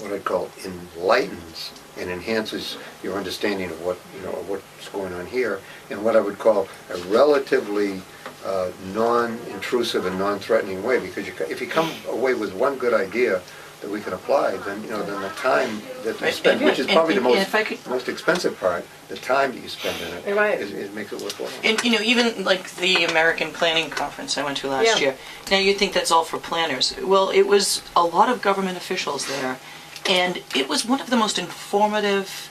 what I'd call, enlightens and enhances your understanding of what, you know, of what's going on here, in what I would call a relatively non-intrusive and non-threatening way. Because if you come away with one good idea that we can apply, then, you know, then the time that you spend, which is probably the most expensive part, the time that you spend in it, Right. it makes it worthwhile. And, you know, even like the American Planning Conference I went to last year, now you'd think that's all for planners. Well, it was a lot of government officials there, and it was one of the most informative,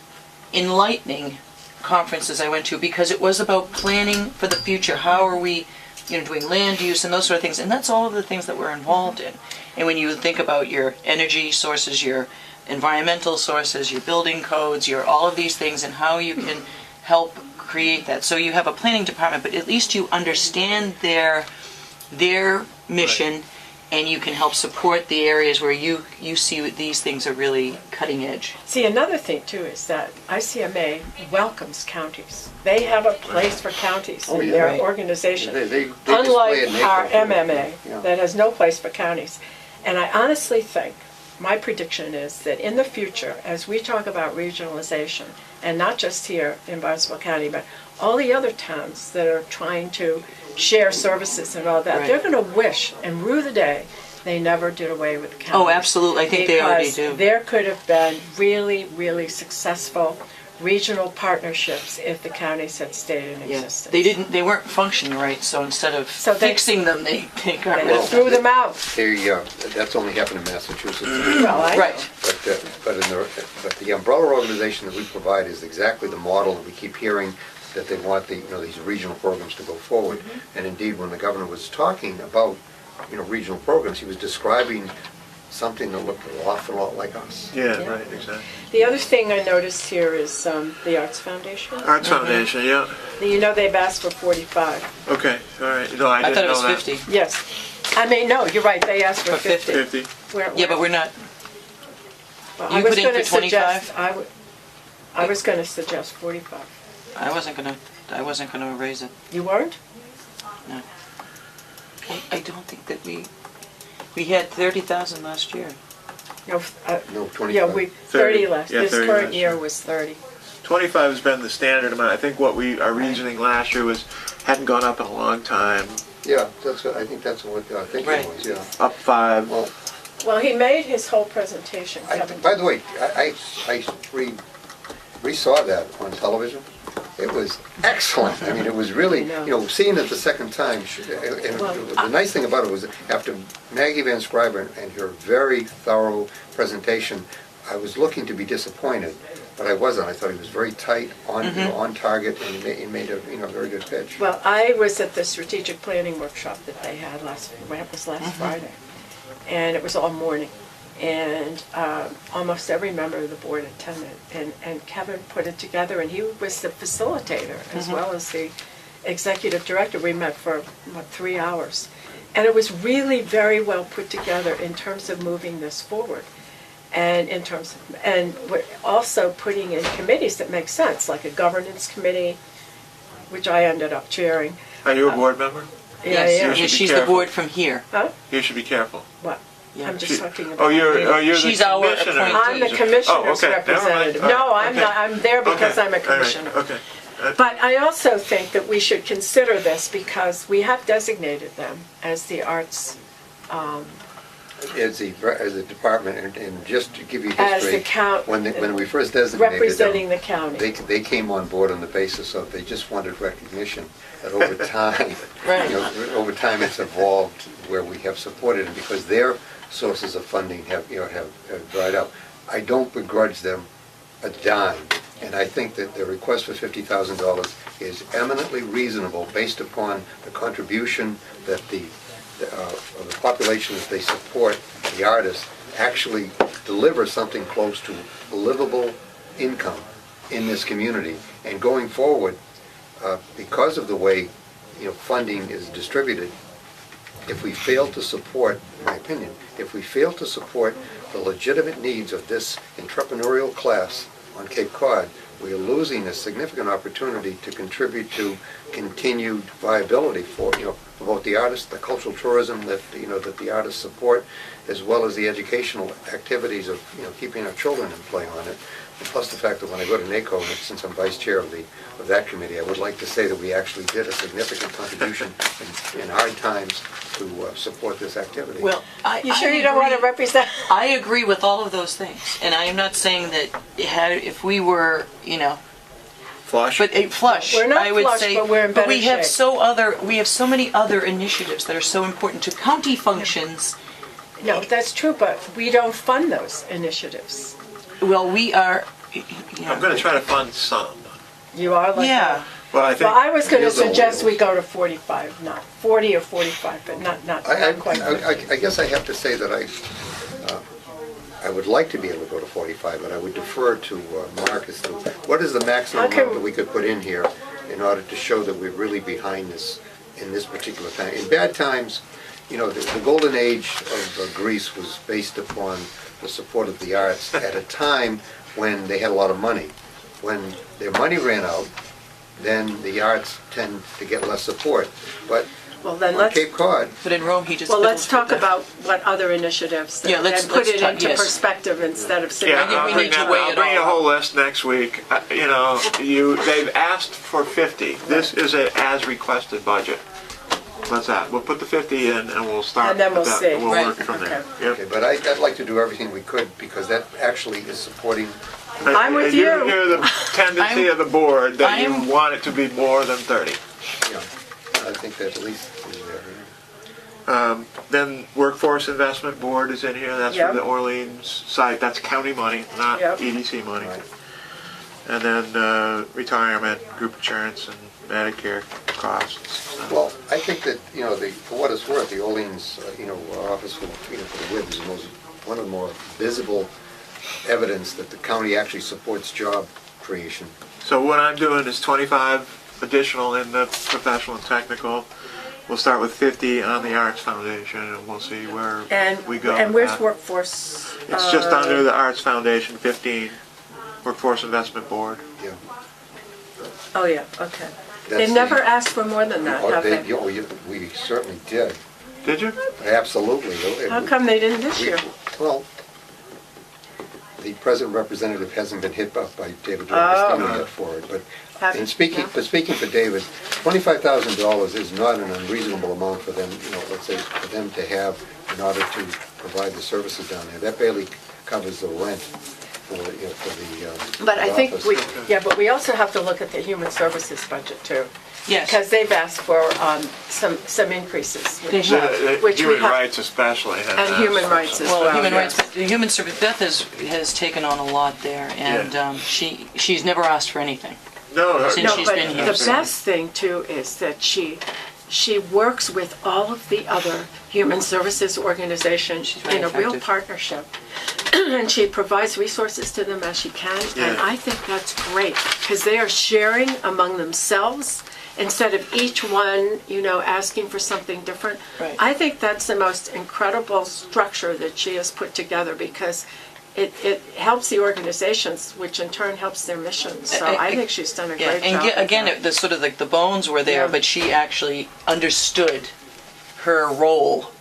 enlightening conferences I went to, because it was about planning for the future. How are we, you know, doing land use and those sort of things, and that's all of the things that we're involved in. And when you think about your energy sources, your environmental sources, your building codes, your all of these things, and how you can help create that. So you have a planning department, but at least you understand their mission, and you can help support the areas where you see these things are really cutting edge. See, another thing too is that ICMA welcomes counties. They have a place for counties in their Right. organization. They display Unlike it in our April, too. MMA, Yeah. that has no place for counties. And I honestly think, my prediction is that in the future, as we talk about regionalization, and not just here in Barnstable County, but all the other towns that are trying to share services and all that, Right. they're going to wish and rue the day they never did away with the counties. Oh, absolutely. I think they already do. Because there could have been really, really successful regional partnerships if the counties had stayed in Yeah. existence. They weren't functioning right, so instead of So they- fixing them, they got rid They of them. threw them out. That's only happened in Massachusetts. Well, I Right. But the umbrella organization that we provide is exactly the model that we keep hearing, that they want these regional programs to go forward. And indeed, when the governor was talking about, regional programs, he was describing something that looked an awful lot like us. Yeah, Yeah. right, exactly. The other thing I noticed here is the Arts Foundation. Arts Foundation, yeah. You know, they've asked for 45. Okay, all right. No, I I didn't thought it know was that. 50. Yes. I mean, no, you're right, they asked for For 50. 50. 50. Yeah, but we're not, Well, You I was put in gonna for 25? suggest- I was going to suggest 45. I wasn't gonna raise it. You weren't? No. I don't think that we had 30,000 last year. No, No, 25. yeah, 30 less. Yeah, This 30 current last year year. was 30. 25 has been the standard amount. I think our reasoning last year hadn't gone up in a long time. Yeah, I think that's what I think Right. it was, yeah. Up 5. Well, he made his whole presentation, Kevin. By the way, I re-saw that on television. It was excellent. I mean, it was really, I know. seeing it the second time, and the nice thing about it was, after Maggie Van Scriber and her very thorough presentation, I was looking to be disappointed, but I wasn't. I thought he was very tight, on target, and he made a very good pitch. Well, I was at the strategic planning workshop that they had last Friday, and it was all morning. And almost every member of the board attended, and Kevin put it together, and he was the facilitator as well as the executive director. We met for, 3 hours. And it was really very well put together in terms of moving this forward. And we're also putting in committees that make sense, like a governance committee, which I ended up chairing. Are you a board member? Yeah, You yeah. should be She's the careful. board from here. Huh? You should be careful. What? Yeah. I'm just talking about. Oh, you're She's the our commissioner. appointee. I'm the commissioner's Oh, okay. Never mind. representative. All right. No, I'm Okay. not, I'm there because Okay. I'm a All right. commissioner. Okay. But I also think that we should consider this because we have designated them as the arts, As a department, and just to give you as the history, count, when we first designated representing them, the county. they came on board on the basis of they just wanted recognition. That over time, Right. over time it's evolved where we have supported them because their sources of funding have dried up. I don't begrudge them a dime, and I think that the request for $50,000 is eminently reasonable based upon the contribution that of the population that they support, the artists, actually deliver something close to a livable income in this community. And going forward, because of the way, funding is distributed, if we fail to support, in my opinion, if we fail to support the legitimate needs of this entrepreneurial class on Cape Cod, we are losing a significant opportunity to contribute to continued viability for both the artists, the cultural tourism that that the artists support, as well as the educational activities of keeping our children in play on it. And plus the fact that when I go to NACO, and since I'm vice chair of that committee, I would like to say that we actually did a significant contribution in hard times to support this activity. Well, You sure you don't want to represent? I agree with all of those things, and I am not saying that if we were, Flush. but flush, We're not I would flush, say, but we're in better we have shape. we have so many other initiatives that are so important to county functions. No, that's true, but we don't fund those initiatives. Well, we are. I'm going to try to fund some. You are like Yeah. that. Well, I think Well, I was going to Here's the suggest rule. we go to 45, not 40 or 45, but not quite. I guess I have to say that I would like to be able to go to 45, but I would defer to Mark as to what is the maximum Okay. amount that we could put in here in order to show that we're really behind this in this particular time. In bad times, the golden age of Greece was based upon the support of the arts at a time when they had a lot of money. When their money ran out, then the arts tend to get less support. But Well, then on let's, Cape Cod, But in Rome, he just. well, let's fiddled talk with that. about what other initiatives, Yeah, let's and put it talk- into yes. perspective instead of sitting. Yeah, think I'll we bring need to that- weigh I'll it bring all a whole list next week. They've asked for 50. This is a as requested budget. What's that? We'll put the 50 in and we'll start. And then we'll with that. see. We'll Right. work from there. Okay. okay, but I'd like to do everything we could because that actually is supporting. I'm with You you. hear the tendency I'm- of the board that you I'm- want it to be more than 30. I think that at least is there. Then Workforce Investment Board is in here. That's Yep. for the Orleans site. That's county money, not Yep. EDC money. Right. And then retirement, group insurance, and Medicare costs. Well, I think that, for what it's worth, the Orleans, Office for, for the WIB is one of the more visible evidence that the county actually supports job creation. So what I'm doing is 25 additional in the professional and technical. We'll start with 50 on the Arts Foundation, and we'll see where we go. And with where's that. workforce? It's just under the Arts Foundation, 15. Workforce Investment Board. Yeah. Oh, yeah, okay. That's They've the- never asked for more than that, have they? We certainly did. Did you? Absolutely. How come they didn't this We- year? Well, the present representative hasn't been hit up by David Oh. D'Agostino yet for it, but Have- in speaking, yeah. but speaking for David, $25,000 is not an unreasonable amount for them, let's say, for them to have in order to provide the services down there. That barely covers the rent for, for the But I think office. but we also have to look at the human services budget too. Yes. Because they've asked for some increases. They which- have. Which we Human have, rights especially. has and asked human for rights some. as Well, well. human yeah. rights, the human service. Beth has taken on a lot there, and Yeah. she's never asked for anything. No, Since No, she's but been here, the so- best thing too is that she works with all of the other human services organizations She's very in a real effective. partnership. And she provides resources to them as she can, and Yeah. I think that's great, because they are sharing among themselves instead of each one, asking for something different. Right. I think that's the most incredible structure that she has put together, because it helps the organizations, which in turn helps their mission. So I think she's done a Yeah, great and job. with again, that. the sort of like the bones were there, Yeah. but she actually understood her role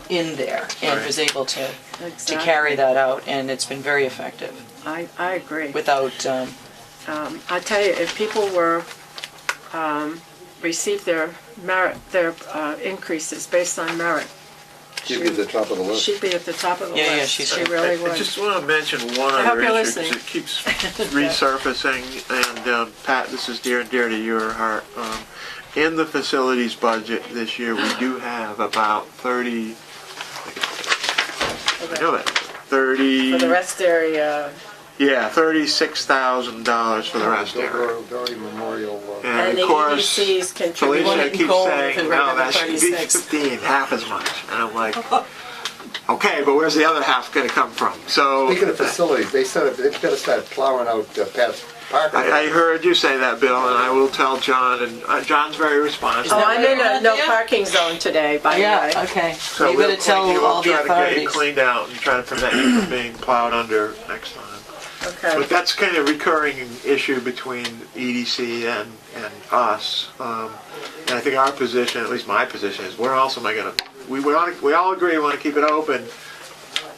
in there and Right. was able to Exactly. carry that out, and it's been very effective I agree. without. I tell you, if people were received their merit, their increases based on merit, She'd be at the top of the list. she'd be at the top of the Yeah, yeah, list. she's- She really I would. just want to mention one I hope other you're issue listening. because it keeps resurfacing. And Pat, this is dear and dear to your heart. In the facilities budget this year, we do have about 30. I know that. 30. For the rest area, Yeah, $36,000 for the rest area. Doherty Memorial. and And the of course, EDCs contribute. want Felicia it in keeps gold saying, if it no, were that should be 36." 15, half as much. And I'm like, Okay, but where's the other half gonna come from? So. Speaking of facilities, they've got to start plowing out Pat's parking. I heard you say that, Bill, and I will tell John, and John's very responsive. Oh, I'm in Yeah. a no parking zone today, by the way. Yeah, okay. So You we'll better tell clean you all up, the try to get you authorities. cleaned out and try to prevent you from being plowed under next time. Okay. But that's kind of a recurring issue between EDC and us. And I think our position, at least my position, is where else am I gonna, we all agree we wanna keep it open.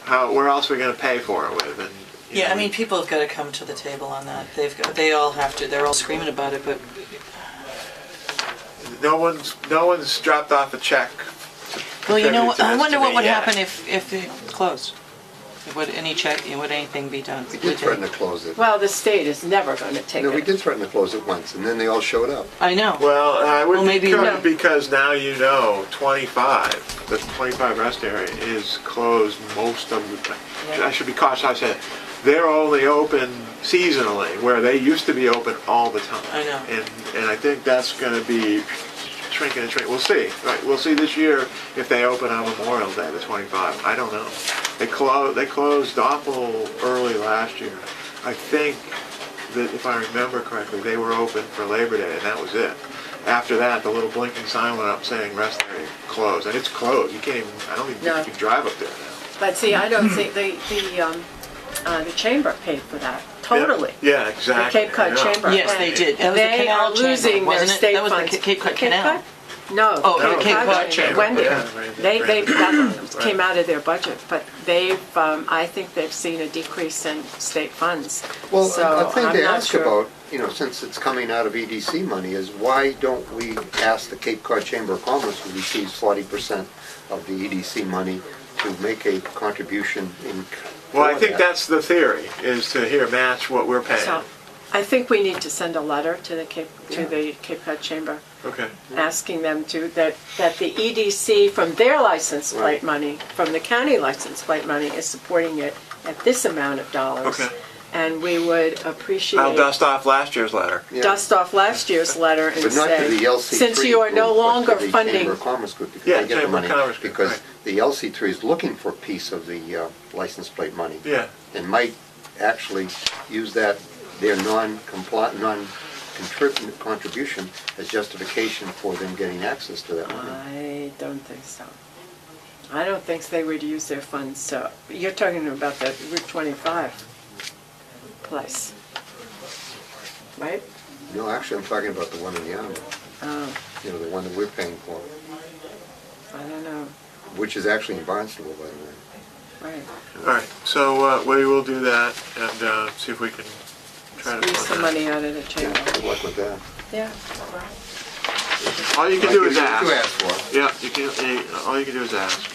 Where else are we gonna pay for it with? And you Yeah, know, I mean, people have got to come to the table on that. They all have to. They're all screaming about it, but no one's dropped off a check. to Well, you know, contribute to I this wonder to what me would yet. happen if it closed. Would anything be done? We did threaten to close it. Well, the state is never going to take No, we it. did threaten to close it once, and then they all showed up. I know. Well, I would Well, maybe maybe not. because now you know 25, the 25 rest area is closed most of the time. I should be cautious. I said they're only open seasonally, where they used to be open all the time. I know. And I think that's going to be shrinking and shrinking. We'll see. Right? We'll see this year if they open on Memorial Day, the 25. I don't know. They closed awful early last year. I think that if I remember correctly, they were open for Labor Day, and that was it. After that, the little blinking sign went up saying rest area closed, and it's closed. You can't even. I don't even No. think you can drive up there now. But see, I don't think the chamber paid for that, totally. Yeah, The exactly. Cape Cod I know. Chamber. Yes, they did. That was the They Canal are Chamber, losing their wasn't it? state That was the funds. Cape Cod Canal. No, Oh, the Cape Cod Chamber, Wendy. yeah, right, They right. that came out of their budget, but they've, I think they've seen a decrease in state funds. Well, So a thing I'm to not ask sure. about, since it's coming out of EDC money, is why don't we ask the Cape Cod Chamber of Commerce, who receives 40% of the EDC money, to make a contribution in. Well, I for think that? that's the theory, is to match what we're paying. So, I think we need to send a letter to the Cape Cod Chamber, Okay. asking them that the EDC from their license plate Right. money, from the county license plate money, is supporting it at this amount of dollars. Okay. And we would appreciate. I'll dust off last year's letter. Yeah. Dust off last year's letter and But not to say, the LC3 since you are no group, but longer to the funding. Chamber of Commerce group, because Yeah, they get the Chamber of money. Commerce group, Because right. the LC3 is looking for a piece of the license plate money. Yeah. And might actually use that, their contribution as justification for them getting access to that money. I don't think so. I don't think they would use their funds, so, you're talking about the Route 25 place, right? No, actually, I'm talking about the one in the Army, Oh, the one that we're paying for, I don't know, which is actually in Barnstable, by the way. right. All right, so we will do that and see if we can try to Squeeze fund some that. money out of the chamber. Good luck with that. Yeah. All you can do is What ask. you ask for. Yeah, all you can do is ask.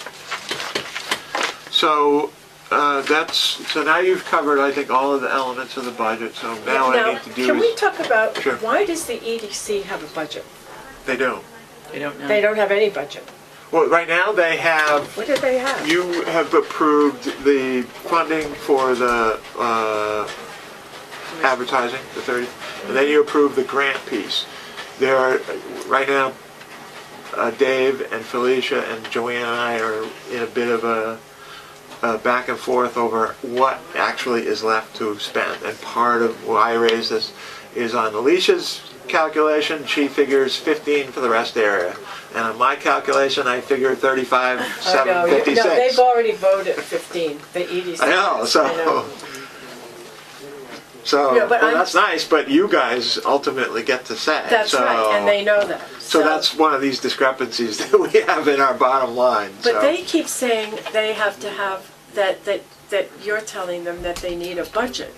So so now you've covered, I think, all of the elements of the budget. So now what I need to do can we is talk about, Sure. why does the EDC have a budget? they don't. They don't know. They don't have any budget. Well, right now they have. What do they have? You have approved the funding for the advertising, the 30, and then you approve the grant piece. There are, right now, Dave and Felicia and Joanne and I are in a bit of a back and forth over what actually is left to spend. And part of why I raised this is on Alicia's calculation, she figures 15 for the rest area. And on my calculation, I figure 35, Oh, no, 756. no, they've already voted 15, the EDC. I know, so. I know. So, Yeah, but well, I'm- that's nice, but you guys ultimately get to say. That's so, right, and they know that. So that's one of these discrepancies that we have in our bottom line. But so. they keep saying they have to have, that you're telling them that they need a budget.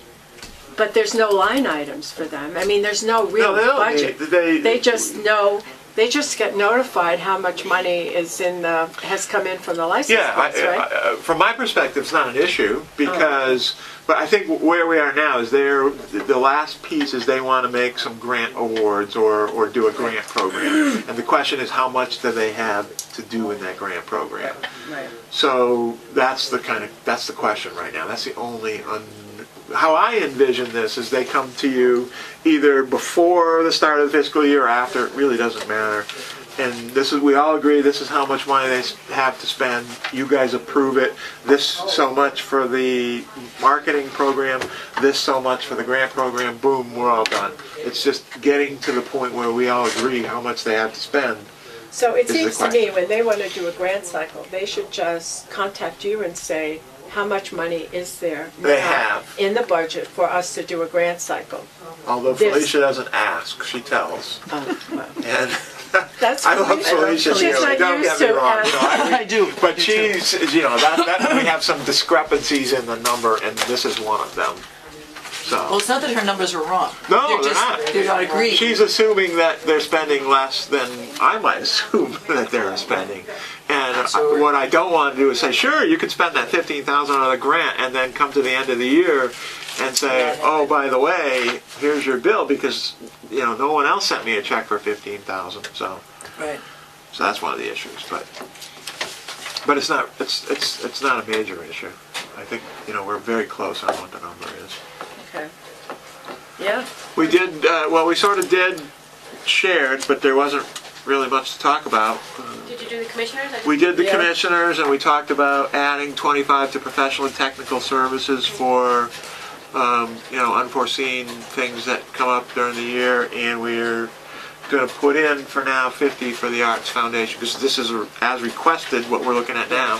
But there's no line items for them. I mean, there's no real No, they don't budget. need- They just know, they just get notified how much money is has come in from the license Yeah, plates, right? from my perspective, it's not an issue because, but I think where we are now is the last piece is they want to make some grant awards or do a grant program. And the question is, how much do they have to do in that grant program? Right. So that's the question right now. That's the only how I envision this is they come to you either before the start of the fiscal year or after. It really doesn't matter. and this is, we all agree this is how much money they have to spend. You guys approve it. This so much for the marketing program, this so much for the grant program, boom, we're all done. It's just getting to the point where we all agree how much they have to spend. So it This is the seems to me, question. when they want to do a grant cycle, they should just contact you and say, how much money is there They now have. in the budget for us to do a grant cycle? Although This- Felicia doesn't ask, she tells. Oh, well. And That's I love Felicia. Felicia, She's really, not don't used get me to wrong. You know, I do. but she's, you know, that we have some discrepancies in the number, and this is one of them. Well, So it's not that her numbers are wrong. No, they're just, not. They're not agreed. she's assuming that they're spending less than I might assume that they're spending. And So- what I don't want to do is say, sure, you could spend that $15,000 on a grant, and then come to the end of the year and say, oh, by the way, here's your bill, because you know no one else sent me a check for $15,000. So that's one of the issues. But it's not not a major issue. I think we're very close on what the number is. Okay. Yeah. We did we sort of did shared, but there wasn't really much to talk about. Did you do the commissioners? We did the Yeah. commissioners, and we talked about adding 25 to professional and technical services for unforeseen things that come up during the year, and we're going to put in for now 50 for the Arts Foundation, because this is as requested what we're looking at now.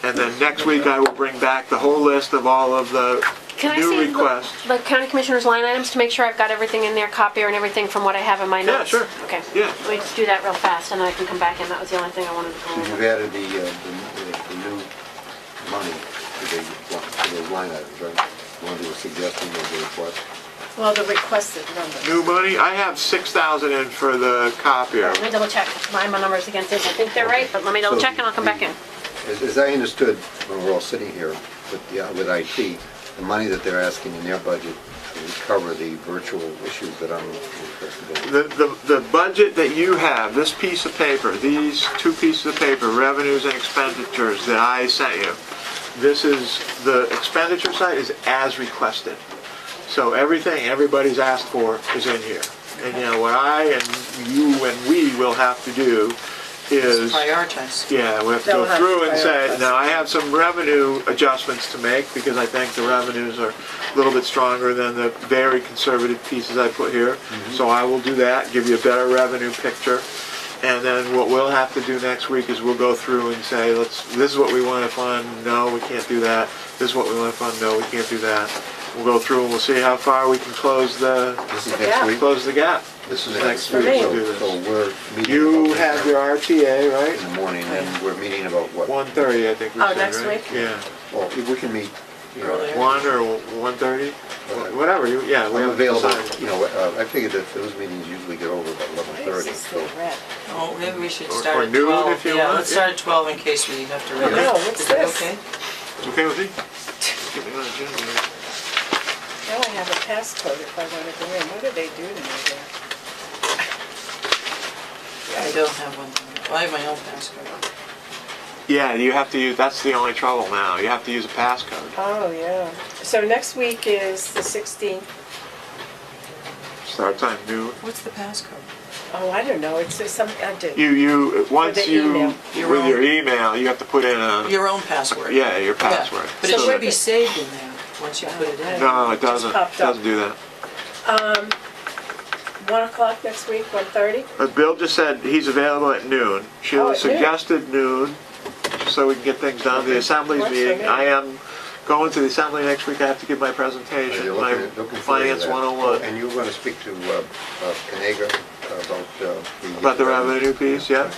And then next week I will bring back the whole list of all of the Can I new see requests. the county commissioners line items to make sure I've got everything in there, copier and everything from what I have in my Yeah, notes? sure. Okay. Yeah. Let me just do that real fast and then I can come back in. That was the only thing I wanted to go You've over. added the new money to the line items, right? You want to do a suggestion of the request? Well, the requested number. New money, I have 6,000 in for the copier. Let me double check my numbers against this. I think they're right, but let me double So check and I'll come back in. As I understood when we're all sitting here with IT, the money that they're asking in their budget would cover the virtual issues that I'm interested in. The budget that you have, this piece of paper, these two pieces of paper, revenues and expenditures that I sent you, this is, the expenditure side is as requested. So everything everybody's asked for is in here. And what I and you and we will have to do is, Prioritize. yeah, we have to They'll go have through to and say, prioritize. now I have some revenue adjustments to make, because I think the revenues are a little bit stronger than the very conservative pieces I put here. So I will do that, give you a better revenue picture. And then what we'll have to do next week is we'll go through and say, this is what we want to fund, no, we can't do that. This is what we want to fund, no, we can't do that. We'll go through and we'll see how far we can close the This is Yeah. next week? close the gap. This is Next next week week, we'll do so this. we're meeting. You about have your RTA, in right? the morning, and we're meeting about what? 1:30, I think we Oh, said, next right? week? Yeah. Well, if we can meet, Earlier. 1 or 1:30? Whatever, we I'm haven't available, decided. I figured that those meetings usually get over about Why is 11:30, this so. thing red? Oh, maybe we should Or start at noon 12. if you Yeah, want, let's yeah. start at 12 in case we have to Oh, really. no, what's Is that this? okay? Okay with you? Get me on the agenda here. Now I have a passcode if I want to go in. What do they do to me there? I don't have one. Well, I have my own passcode. Yeah, you have to use, that's the only trouble now. You have to use a passcode. Oh, yeah. So next week is the 16th. Start time noon. What's the passcode? Oh, I don't know. It's just something I did. Once the you, email. Your with own- your email, you have to put in Your own password. your Yeah. password. But it So should what be the- saved in there once you put it in. No, it doesn't. popped up. Doesn't do that. 1 o'clock next week, 1:30? Bill just said he's available at noon. Oh, Sheila at noon. suggested noon, just so we can get things done. The assembly's Works for meeting, me. I am going to the assembly next week. I have to give my presentation, You're my looking forward to Finance that. 101. And you were going to speak to Canega about the revenue piece, yeah.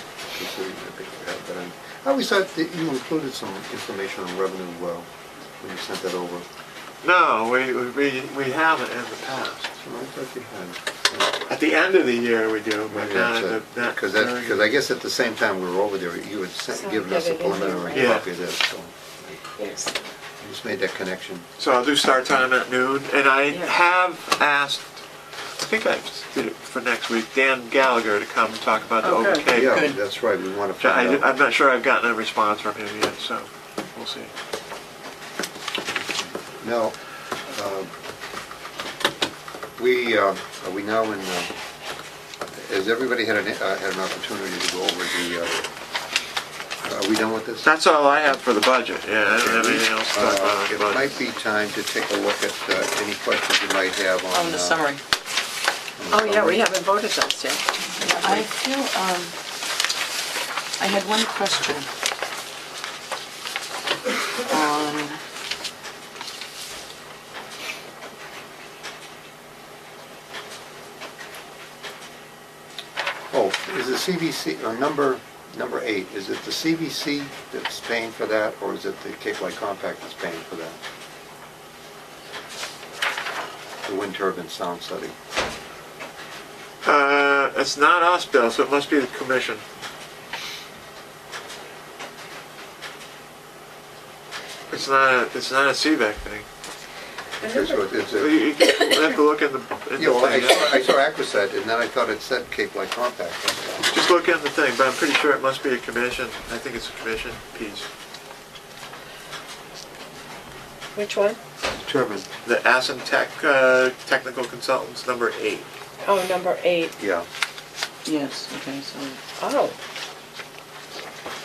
I always thought that you included some information on revenue when you sent that over. No, we haven't in the past. So I thought you had. At the end of the year we do, but Maybe not that's at it. the, not Because during- I guess at the same time we were over there, you had So given us a get it in here, preliminary right? copy of this, so Yes. I just made that connection. So I'll do start time at noon, and I Yeah. have asked, I think I did it for next week, Dan Gallagher to come and talk about the Oh, good. overtake. Yeah, Good. that's right, we want to find out. I'm not sure I've gotten a response from him yet, so we'll see. Now, are we now in Has everybody had an opportunity to go over the, are we done with this? That's all I have for the budget, yeah, I don't have anything else to talk about on the It budget. might be time to take a look at any questions you might have on... On the summary. Oh, yeah, we haven't voted those yet. I feel, I had one question on, Oh, is the CVC, number 8, is it the CVC that's paying for that, or is it the Cape Light Compact that's paying for that? The wind turbine sound study. It's not us, Bill, so it must be the commission. It's not a CVAC thing. Okay, so it's You a... you have to look in the Yeah, well, I thing. saw Aquasat, and then I thought it said Cape Light Compact. Just look in the thing, but I'm pretty sure it must be a commission. I think it's a commission piece. Which one? Turbine, The Assen Tech Technical Consultants, number 8. Oh, number 8. yeah. yes, okay, so, Oh.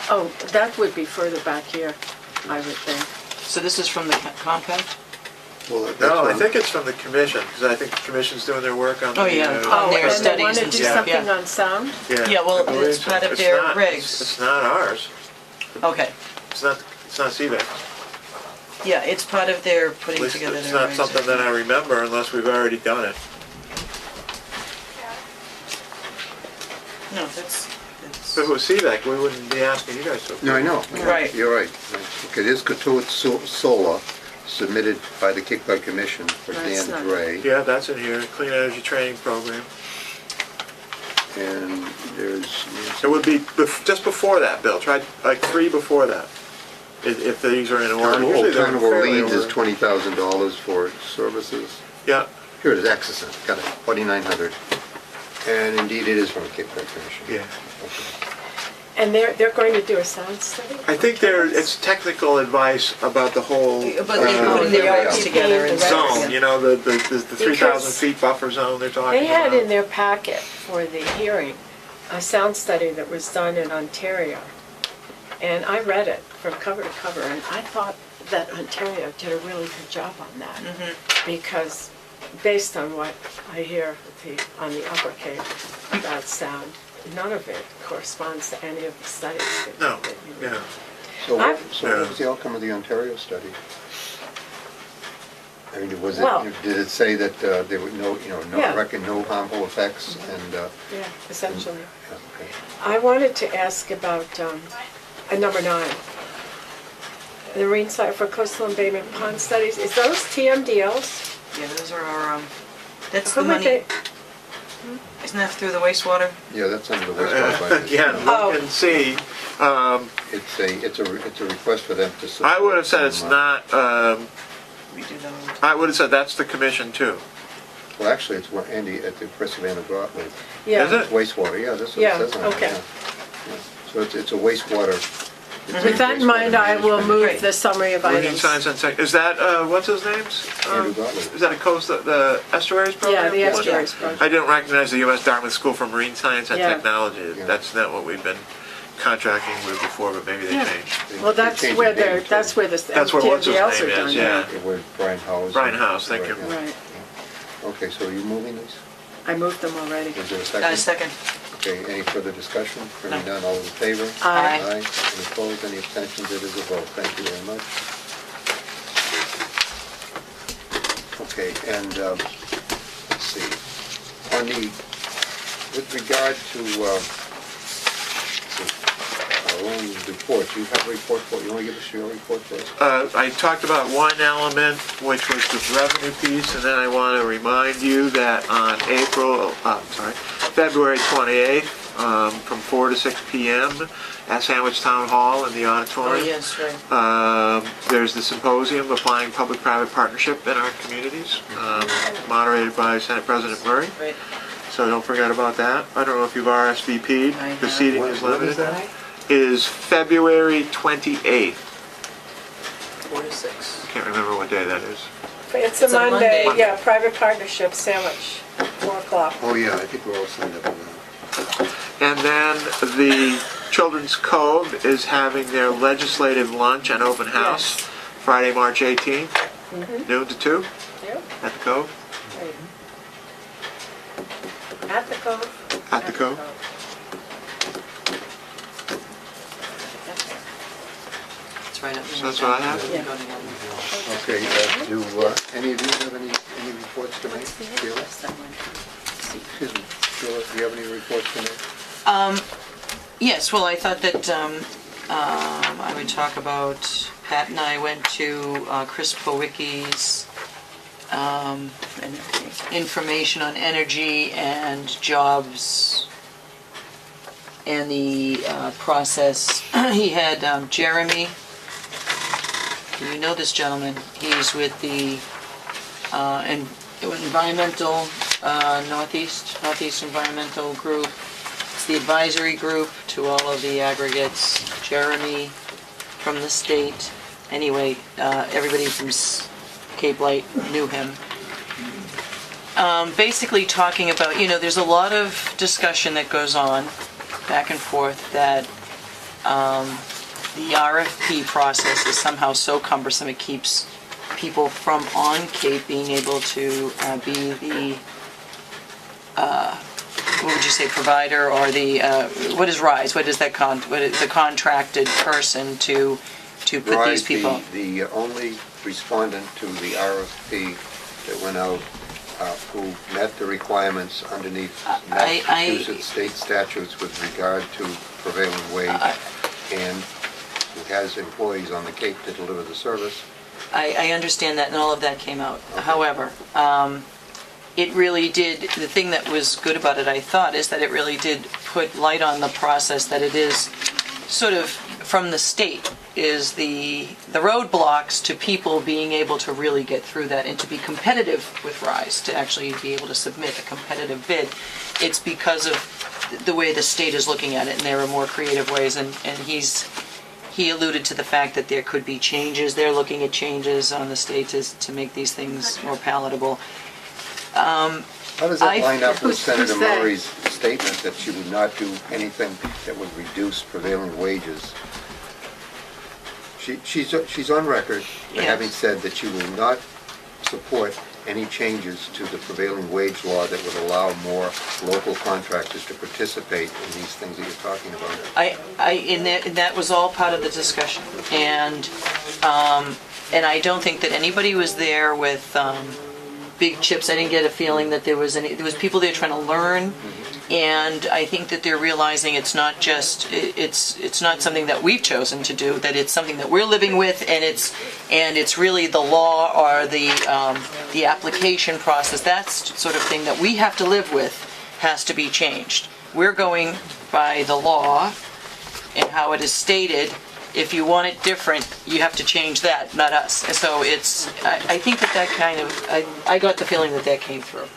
Oh, that would be further back here, I would think. so this is from the compact? Well, that's No, I on- think it's from the commission, because I think the commission's doing their work on the... Oh, yeah. Oh, their and they studies want to and do stuff, something yeah. on sound? Yeah, well, I believe it's so. part of It's their not- regs. It's not ours. Okay, It's not CVAC. yeah, it's part of their At putting least together it's their not regs. something that I remember unless we've already done it. No, that's, If it was CVAC, we wouldn't be asking you guys to. No, I know. Right. You're right. Okay, this Cotuit Solar submitted by the Cape Cod Commission for That's Dan not- Dre. Yeah, that's in here, Clean Energy Training Program. And there's, It would be just before that, Bill, try like 3 before that, if these are in order. Usually they're Town of fairly Orleans is ordered. $20,000 for services. Yeah, Here it is, Exeter, got it, 4,900. And indeed, it is from the Cape Cod Commission. yeah. Okay. And they're going to do a sound study? I think it's technical advice about the whole But they're putting their Yeah. regs together and The regs. zone, you know, the 3,000 Because feet buffer zone they're talking They had about. in their packet for the hearing a sound study that was done in Ontario. And I read it from cover to cover, and I thought that Ontario did a really good job on that. Because based on what I hear on the Upper Cape about sound, none of it corresponds to any of the studies. No, that you read. yeah. So I've- what was the outcome of the Ontario study? I mean, was Well- it, did it say that there were no, Yeah. no harmful effects and, Yeah, essentially. yeah, okay. I wanted to ask about number 9. The marine site for coastal embayment pond studies. Is those TMDLs? Yeah, those are our, that's Who the would money, they- isn't that through the wastewater? Yeah, that's under the wastewater budget. Yeah, Oh. look and see. It's a request for them to support. I would have said it's some, not, We do those. I would have said that's the commission too. Well, actually, it's what Andy, at the Savannah Gottlieb. Yeah. Is it? Wastewater, yeah, that's what Yeah, it says on it. okay. Yeah. So it's a wastewater. it's a With that in mind, I will wastewater move Great. the summary of Marine items. Science and Tech, is that, what's his name's? Andrew Gottlieb. Is that a coast, the estuaries program? Yeah, the What? estuaries project. I didn't recognize the U.S. Dartmouth School for Marine Science and Yeah. Technology. Yeah. That's not what we've been contracting with before, but maybe they Yeah. changed. Well, that's changed where the name they're, to- that's where the That's where what's his TMDLs are name done. is, yeah. With Brian House. Brian House, thank you. yeah. Right. Okay, so are you moving these? I moved them already. Is there a Got a second? second. Okay, any further discussion? Hearing No. none, all in favor? Aye. Any opposed, any abstentions? It is a vote. Thank you very much. Okay, and, let's see, with regard to, our own reports, you have a report for, you want to give us your report first? I talked about one element, which was the revenue piece, and then I want to remind you that on February 28th, from 4 to 6 p.m. at Sandwich Town Hall in the Oh, auditorium. yes, right. There's the symposium applying public-private partnership in our communities, moderated by Senate President Murray. Right. So don't forget about that. I don't know if you've RSVP'd. I The have. seating What- is what limited. is that? Is February 28th. 4 to 6. Can't remember what day that is. It's a It's a Monday, Monday. yeah, private partnership sandwich, 4 o'clock. Oh, yeah, I think we're all signed up on that. And then the Children's Cove is having their legislative lunch and open house Yes. Friday, March 18th, noon to 2 Yep. at the Cove. At the Cove. At the Cove. It's right up. So that's what I have. Yeah. Okay, do any of you have any reports to make? Sheila? Excuse me, Sheila, do you have any reports to make? Yes, well, I thought that I would talk about, Pat and I went to Chris Powicki's information on energy and jobs and the process. He had Jeremy, do you know this gentleman? He's with the environmental, Northeast Environmental Group. It's the advisory group to all of the aggregates. Jeremy from the state. Anyway, everybody from Cape Light knew him. Basically talking about, there's a lot of discussion that goes on back and forth that the RFP process is somehow so cumbersome it keeps people from on Cape being able to be the what would you say, provider, or the what is RISE? What is that what is the contracted person to put Rise, these people? the only respondent to the RFP that went out who met the requirements underneath Massachusetts state statutes with regard to prevailing wage and who has employees on the Cape to deliver the service. I understand that, and all of that came out. Okay. However, it really did, the thing that was good about it, I thought, is that it really did put light on the process that it is sort of from the state, is the roadblocks to people being able to really get through that and to be competitive with RISE, to actually be able to submit a competitive bid. It's because of the way the state is looking at it, and there are more creative ways, and he alluded to the fact that there could be changes. They're looking at changes on the state to make these things more palatable. How does that line up with who's Senator that? Murray's statement that she would not do anything that would reduce prevailing wages? She's on record for having said that she will not support any changes to the prevailing wage law that would allow more local contractors to participate in these things that you're talking about. And that was all part of the discussion, and I don't think that anybody was there with big chips. I didn't get a feeling that there was people there trying to learn, and I think that they're realizing it's not just it's not something that we've chosen to do, that it's something that we're living with, and it's really the law or the application process, that sort of thing that we have to live with, has to be changed. We're going by the law and how it is stated. If you want it different, you have to change that, not us. So I think that kind of, I got the feeling that came through.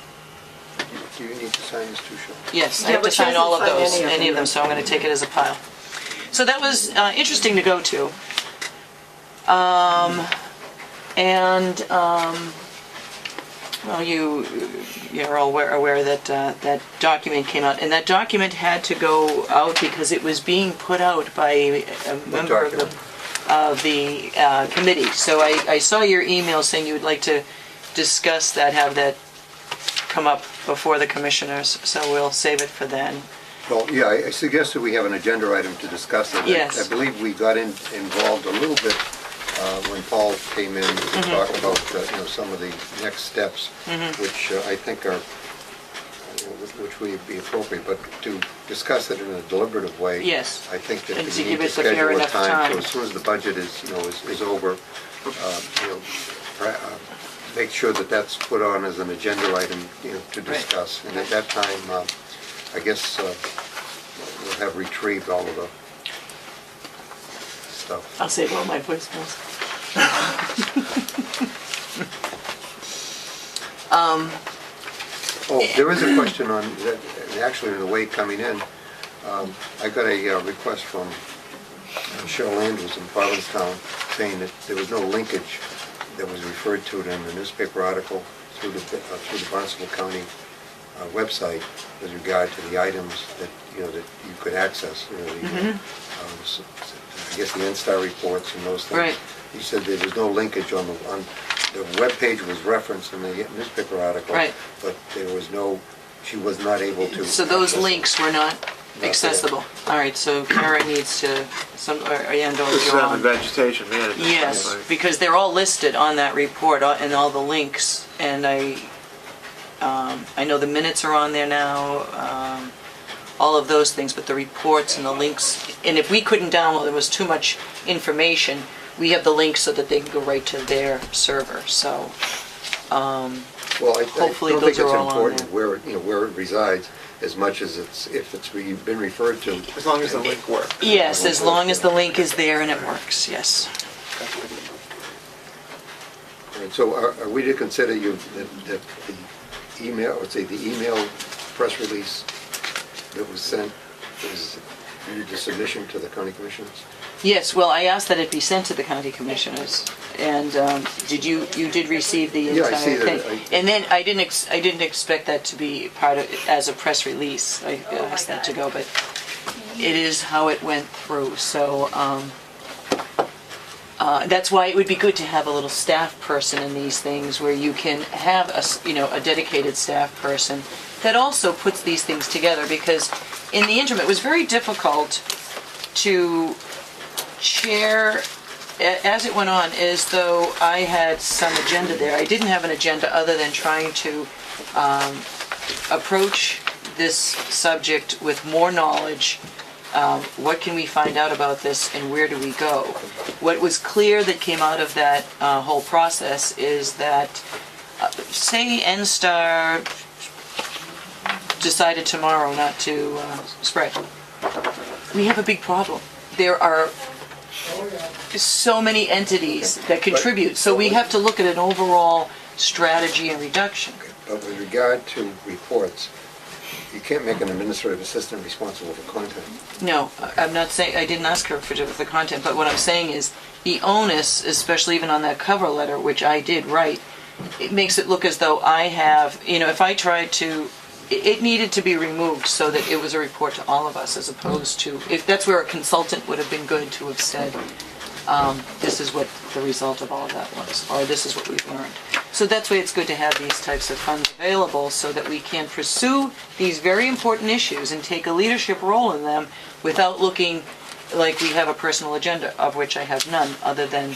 Do you need to sign this too, Sean? Yes, I Yeah, have to but she sign all of hasn't those, signed any of them, so I'm going to take it as a pile. So that was interesting to go to. Well, you're all aware that that document came out, and that document had to go out because it was being put out by a member of the committee. So I saw your email saying you would like to discuss that, have that come up before the commissioners, so we'll save it for then. Well, yeah, I suggested we have an agenda item to discuss it. Yes. I believe we got involved a little bit when Paul came in to talk about some of the next steps, which I think are which would be appropriate, but to discuss it in a deliberative way. Yes. I think that And we to need give to it the fair schedule a enough time. time. So as soon as the budget is over, make sure that that's put on as an agenda item, to discuss. And at that time, I guess we'll have retrieved all of the stuff. I'll save all my voicemails. Oh, there is a question on that, actually on the way coming in. I got a request from Cheryl Andrews in Provincetown saying that there was no linkage that was referred to in the newspaper article through the Barnstable County website with regard to the items that, that you could access, I guess the N-Star reports and those things. Right. You said there was no linkage on the webpage was referenced in the newspaper article. Right. But there was no, she was not able to. So those access links were not there. accessible. All right, so Kara needs to, and or This is you're on the on. vegetation management. Yes, Right. because they're all listed on that report and all the links, and I know the minutes are on there now, all of those things, but the reports and the links, and if we couldn't download, there was too much information, we have the links so that they can go right to their server, so, Well, I hopefully don't those think it's are all on important there. where it resides as much as if it's been referred to. As long as the link works. Yes, as long as the link is there and it works, yes. All right, so are we to consider that the email, let's say the email press release that was sent is the submission to the county commissioners? Yes, well, I asked that it be sent to the county commissioners, and you did receive the Yeah, I entire see that. thing? And then I didn't expect that to be part of, as a press release, I asked that to go, but it is how it went through, so that's why it would be good to have a little staff person in these things, where you can have a dedicated staff person that also puts these things together, because in the interim, it was very difficult to chair as it went on, as though I had some agenda there. I didn't have an agenda other than trying to approach this subject with more knowledge. What can we find out about this, and where do we go? What was clear that came out of that whole process is that, say N-Star decided tomorrow not to spray, we have a big problem. There are so many entities that contribute, so we have to look at an overall strategy and reduction. But with regard to reports, you can't make an administrative assistant responsible for content. No, I'm not saying, I didn't ask her for the content, but what I'm saying is the onus, especially even on that cover letter, which I did write, it makes it look as though I have, if I tried to, it needed to be removed so that it was a report to all of us, as opposed to, if that's where a consultant would have been good to have said, this is what the result of all of that was, or this is what we've learned. So that's why it's good to have these types of funds available, so that we can pursue these very important issues and take a leadership role in them without looking like we have a personal agenda, of which I have none, other than,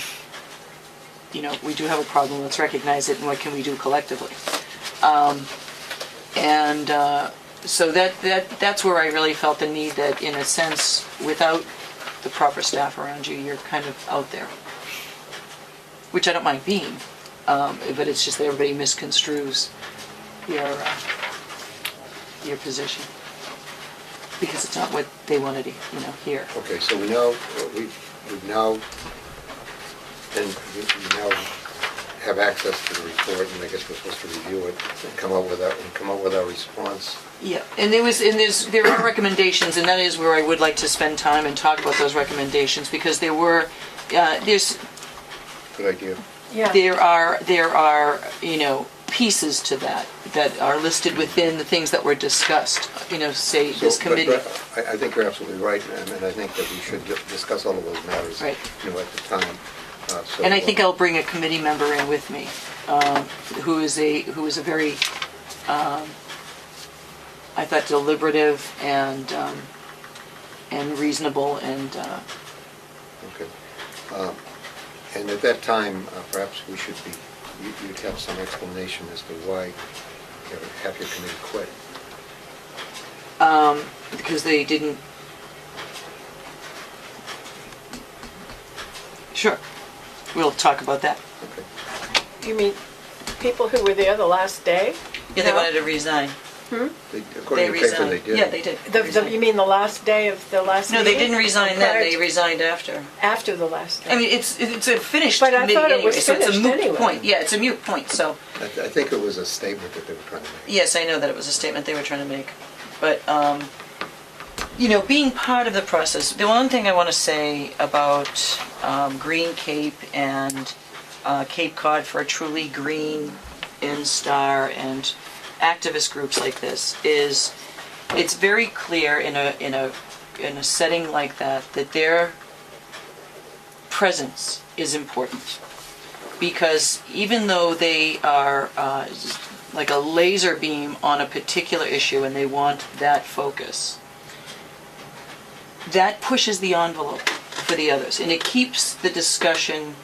we do have a problem, let's recognize it, and what can we do collectively. So that's where I really felt the need that, in a sense, without the proper staff around you, you're kind of out there. Which I don't mind being, but it's just that everybody misconstrues your position. Because it's not what they wanted to, hear. Okay, so we now have access to the report, and I guess we're supposed to review it and come up with our response. Yeah, and there are recommendations, and that is where I would like to spend time and talk about those recommendations, because there's Good idea. Yeah. there are pieces to that are listed within the things that were discussed. Say this committee. But I think you're absolutely right, and I think that we should discuss all of those matters, Right. at the time. And I think I'll bring a committee member in with me, who is a very, I thought, deliberative and reasonable and. Okay. And at that time, perhaps you'd have some explanation as to why half your committee quit. Because they didn't. Sure, we'll talk about that. Okay. You mean people who were there the last day? Yeah, they No? wanted to resign. According to the paper, they did. Yeah, they did. You mean the last day of the last No, meeting? they didn't resign Or then. prior They to- resigned after. After the last day. I mean, it's a finished But I committee thought it anyway, was so it's a finished moot anyway. point. Yeah, it's a moot point. So I think it was a statement that they were trying to make. yes, I know that it was a statement they were trying to make, but being part of the process. The one thing I want to say about Green Cape and Cape Cod for a truly green N-Star and activist groups like this is it's very clear in a setting like that their presence is important, because even though they are like a laser beam on a particular issue and they want that focus, that pushes the envelope for the others, and it keeps the discussion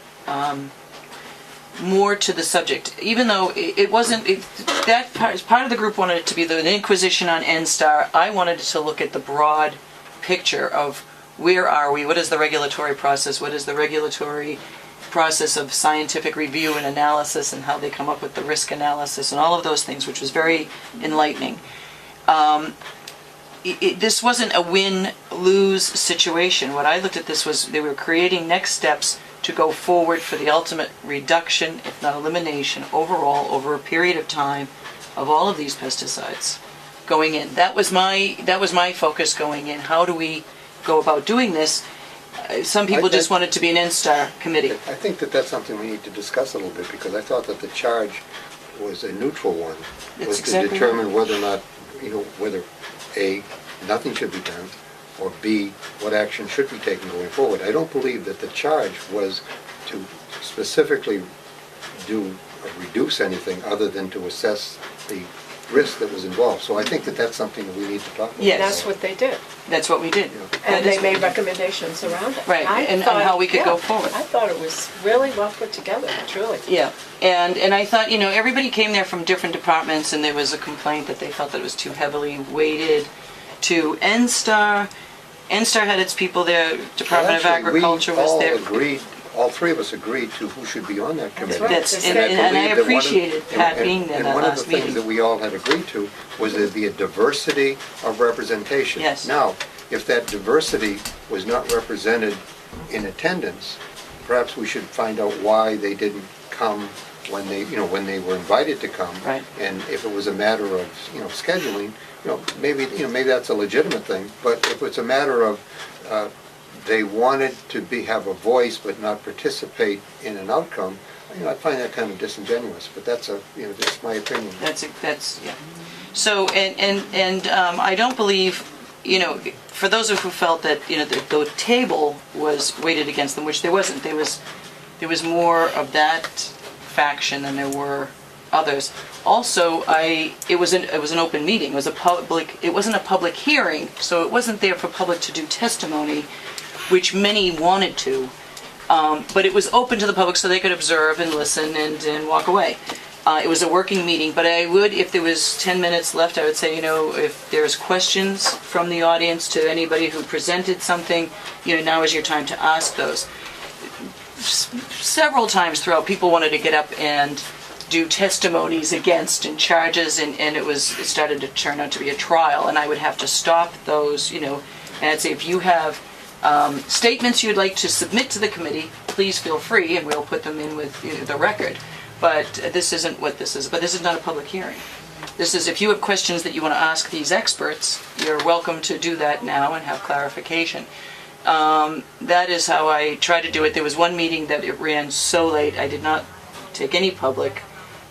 more to the subject. Even though it wasn't, that part of the group wanted it to be the inquisition on NSTAR. I wanted to look at the broad picture of where are we, what is the regulatory process, what is the regulatory process of scientific review and analysis, and how they come up with the risk analysis and all of those things, which was very enlightening. This wasn't a win-lose situation. What I looked at this was they were creating next steps to go forward for the ultimate reduction, if not elimination, overall, over a period of time, of all of these pesticides going in. That was my focus going in. How do we go about doing this? Some people just want it to be an NSTAR committee. I think that that's something we need to discuss a little bit, because I thought that the charge was a neutral one. That's was exactly to determine whether or not, whether A, nothing should be done, or B, what action should be taken going forward. I don't believe that the charge was to specifically reduce anything other than to assess the risk that was involved. So I think that that's something that we need to talk about. Yes. That's what they did. That's what we did. And they made recommendations around it. Right, I and thought- how we could yeah, go forward. I thought it was really well put together, truly. Yeah, and I thought, everybody came there from different departments, and there was a complaint that they felt that it was too heavily weighted to NSTAR. NSTAR had its people there, Department of Actually, Agriculture was there. all three of us agreed to who should be on that committee. right. That's, And and I believe that one of- appreciated Pat and- being there and that one of last the things meeting. that we all had agreed to was there'd be a diversity of representation. Yes. Now, if that diversity was not represented in attendance, perhaps we should find out why they didn't come when they were invited to come. Right. And if it was a matter of, scheduling, maybe that's a legitimate thing. But if it's a matter of they wanted to have a voice but not participate in an outcome, I find that kind of disingenuous. But that's just my opinion. That's yeah. So and I don't believe, for those of who felt that the table was weighted against them, which there wasn't. There was more of that faction than there were others. Also, it was an open meeting. It was it wasn't a public hearing, so it wasn't there for public to do testimony, which many wanted to. But it was open to the public so they could observe and listen and walk away. It was a working meeting, but I would, if there was 10 minutes left, I would say, if there's questions from the audience to anybody who presented something, now is your time to ask those. Several times throughout, people wanted to get up and do testimonies against and charges, and it started to turn out to be a trial, and I would have to stop those, and I'd say, if you have statements you'd like to submit to the committee, please feel free, and we'll put them in with the record. But this isn't what this is. But this is not a public hearing. This is, if you have questions that you want to ask these experts, you're welcome to do that now and have clarification. That is how I try to do it. There was one meeting that it ran so late, I did not take any public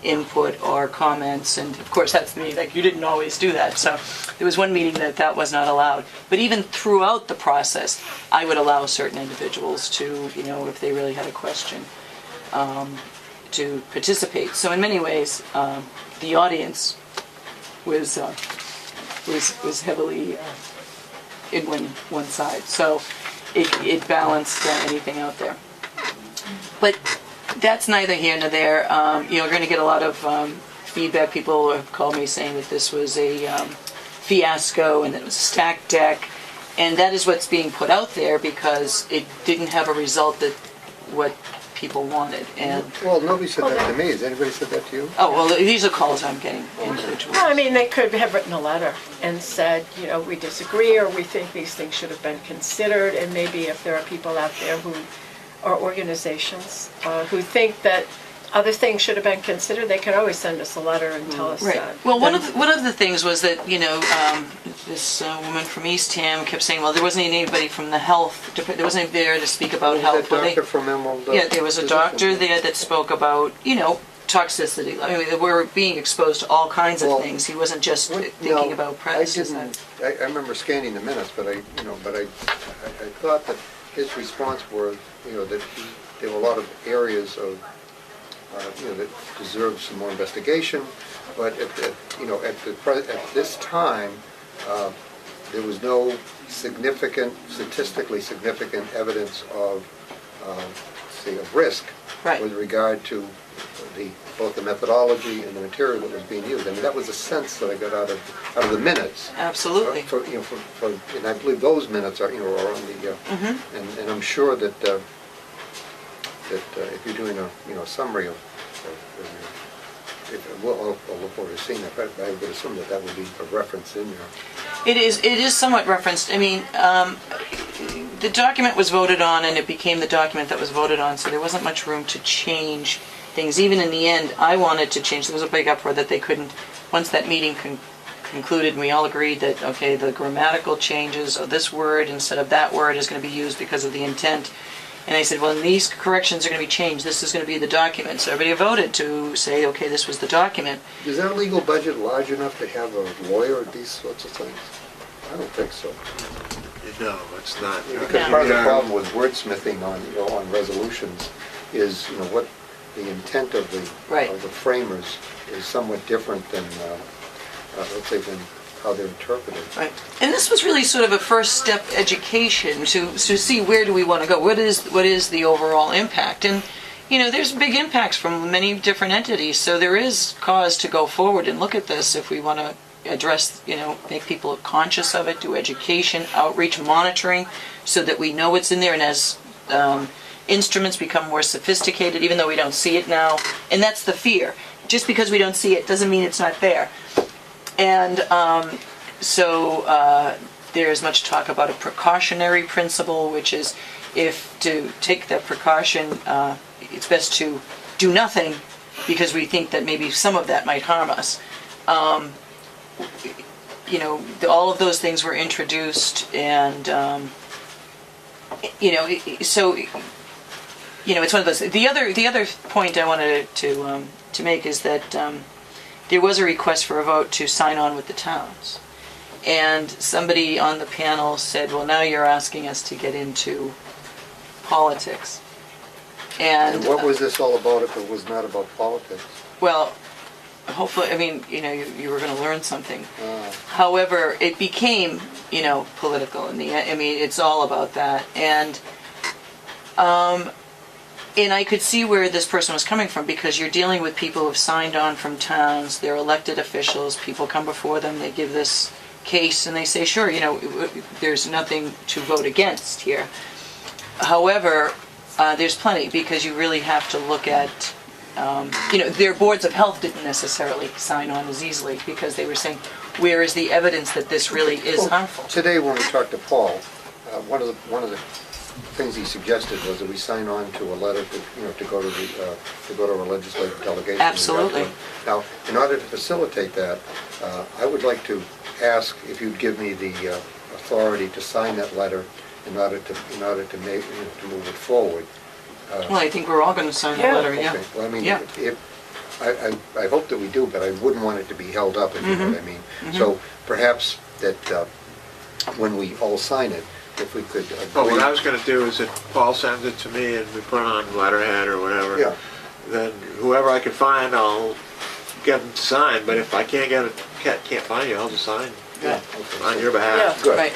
input or comments, and of course that's me, you didn't always do that. So there was one meeting that was not allowed. But even throughout the process, I would allow certain individuals to, if they really had a question, to participate. So in many ways, the audience was heavily in one side. So it balanced anything out there. But that's neither here nor there. You're going to get a lot of feedback. People have called me saying that this was a fiasco and that it was a stacked deck. And that is what's being put out there because it didn't have a result that what people wanted. And Well, nobody said that to me. Has anybody said that to you? oh, well, these are calls I'm getting individually. Well, I mean, they could have written a letter and said, we disagree, or we think these things should have been considered, and maybe if there are people out there or organizations who think that other things should have been considered, they can always send us a letter and tell us Right. that. Well, one of the things was that this woman from Eastham kept saying, well, there wasn't anybody from the health. There wasn't anybody there to speak about Was health. that doctor from Emerald? Yeah, there was a Physician? doctor there that spoke about toxicity. I mean, we're being exposed to all kinds of Well, things. He wasn't just Well, thinking no, about I pesticides. didn't, I remember scanning the minutes, but I thought that his response were, that there were a lot of areas of, that deserved some more investigation, but at this time, there was no statistically significant evidence of, say, of risk Right. with regard to both the methodology and the material that was being used. I mean, that was a sense that I got out of the minutes. Absolutely. And I believe those minutes are, are on the, and I'm sure that if you're doing a summary of I'll look forward to seeing that, but I would assume that would be a reference in there. It is somewhat referenced. I mean, the document was voted on, and it became the document that was voted on, so there wasn't much room to change things. Even in the end, I wanted to change. There was a big uproar that they couldn't, once that meeting concluded, and we all agreed that, okay, the grammatical changes of this word instead of that word is going to be used because of the intent. And I said, well, these corrections are going to be changed. This is going to be the document. So everybody voted to say, okay, this was the document. Is our legal budget large enough to have a lawyer at these sorts of things? I don't think so. No, it's not. Because part of the problem with wordsmithing on resolutions is, what the intent of the framers is somewhat different than, let's say, than how they're interpreted. Right. And this was really sort of a first step education to see where do we want to go. What is the overall impact? And there's big impacts from many different entities, so there is cause to go forward and look at this if we want to address, make people conscious of it, do education, outreach, monitoring, so that we know what's in there. And as instruments become more sophisticated, even though we don't see it now, and that's the fear. Just because we don't see it doesn't mean it's not there. And so there's much talk about a precautionary principle, which is if to take that precaution, it's best to do nothing because we think that maybe some of that might harm us. All of those things were introduced, and so it's one of those. The other point I wanted to make is that there was a request for a vote to sign on with the towns, and somebody on the panel said, "Well, now you're asking us to get into politics." And what was this all about if it was not about politics? Well, hopefully, I mean, you were going to learn something. However, it became, political in the end. I mean, it's all about that. And I could see where this person was coming from, because you're dealing with people who have signed on from towns, they're elected officials, people come before them, they give this case, and they say, sure, there's nothing to vote against here. However, there's plenty, because you really have to look at their boards of health didn't necessarily sign on as easily, because they were saying, where is the evidence that this really is harmful? Today, when we talked to Paul, one of the things he suggested was that we sign on to a letter to go to our legislative delegation. Absolutely. Now, in order to facilitate that, I would like to ask if you'd give me the authority to sign that letter in order to make to move it forward. Well, I think we're all going to sign the letter, yeah. Okay. Well, I mean, Yeah. I hope that we do, but I wouldn't want it to be held up, if you know what I mean. So perhaps that when we all sign it, if we could agree. Well, what I was going to do is that Paul sends it to me and we put it on letterhead or whatever. Yeah. Then whoever I can find, I'll get them to sign. But if I can't find you, I'll just sign Yeah, on okay. your behalf. Good. Right.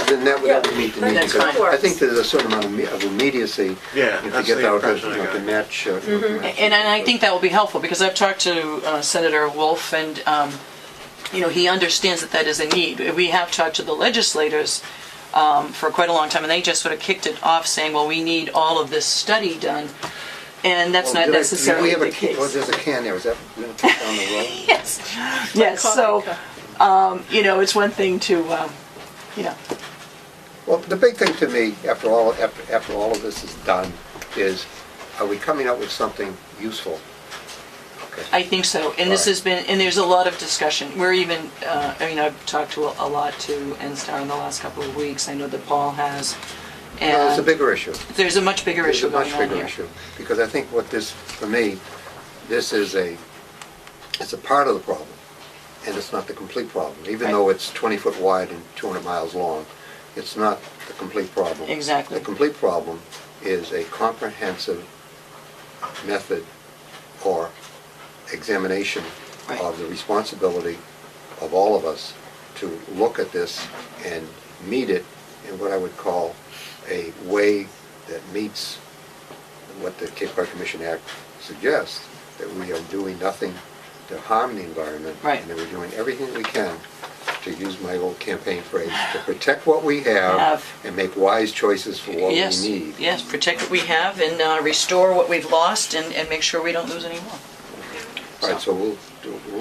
Then that would meet the need. That's because fine. I think there's a certain amount of immediacy Yeah, to that's get the out impression I got. to match. And I think that will be helpful, because I've talked to Senator Wolf, and he understands that is a need. We have talked to the legislators for quite a long time, and they just sort of kicked it off, saying, well, we need all of this study done, and that's not necessarily the case. Well, there's a can there. Is that going to take down the road? Yes. So, it's one thing to, Well, the big thing to me, after all of this is done, is are we coming up with something useful? Okay. I think so, and this has been, and there's a lot of discussion. We're even, I've talked to a lot to NSTAR in the last couple of weeks. I know that Paul has. And Well, it's a bigger issue. there's a much bigger issue going on here. It's a much bigger issue, because I think what this, for me, this is it's a part of the problem, and it's not the complete problem. Even Right. though it's 20 foot wide and 200 miles long, it's not the complete problem. Exactly. The complete problem is a comprehensive method or examination Right. of the responsibility of all of us to look at this and meet it in what I would call a way that meets what the Cape Cod Commission Act suggests, that we are doing nothing to harm the environment. Right. And that we're doing everything we can, to use my old campaign phrase, to protect what we have and make wise choices for what Yes, we need. yes, protect what we have and restore what we've lost and make sure we don't lose any more. All right, so we'll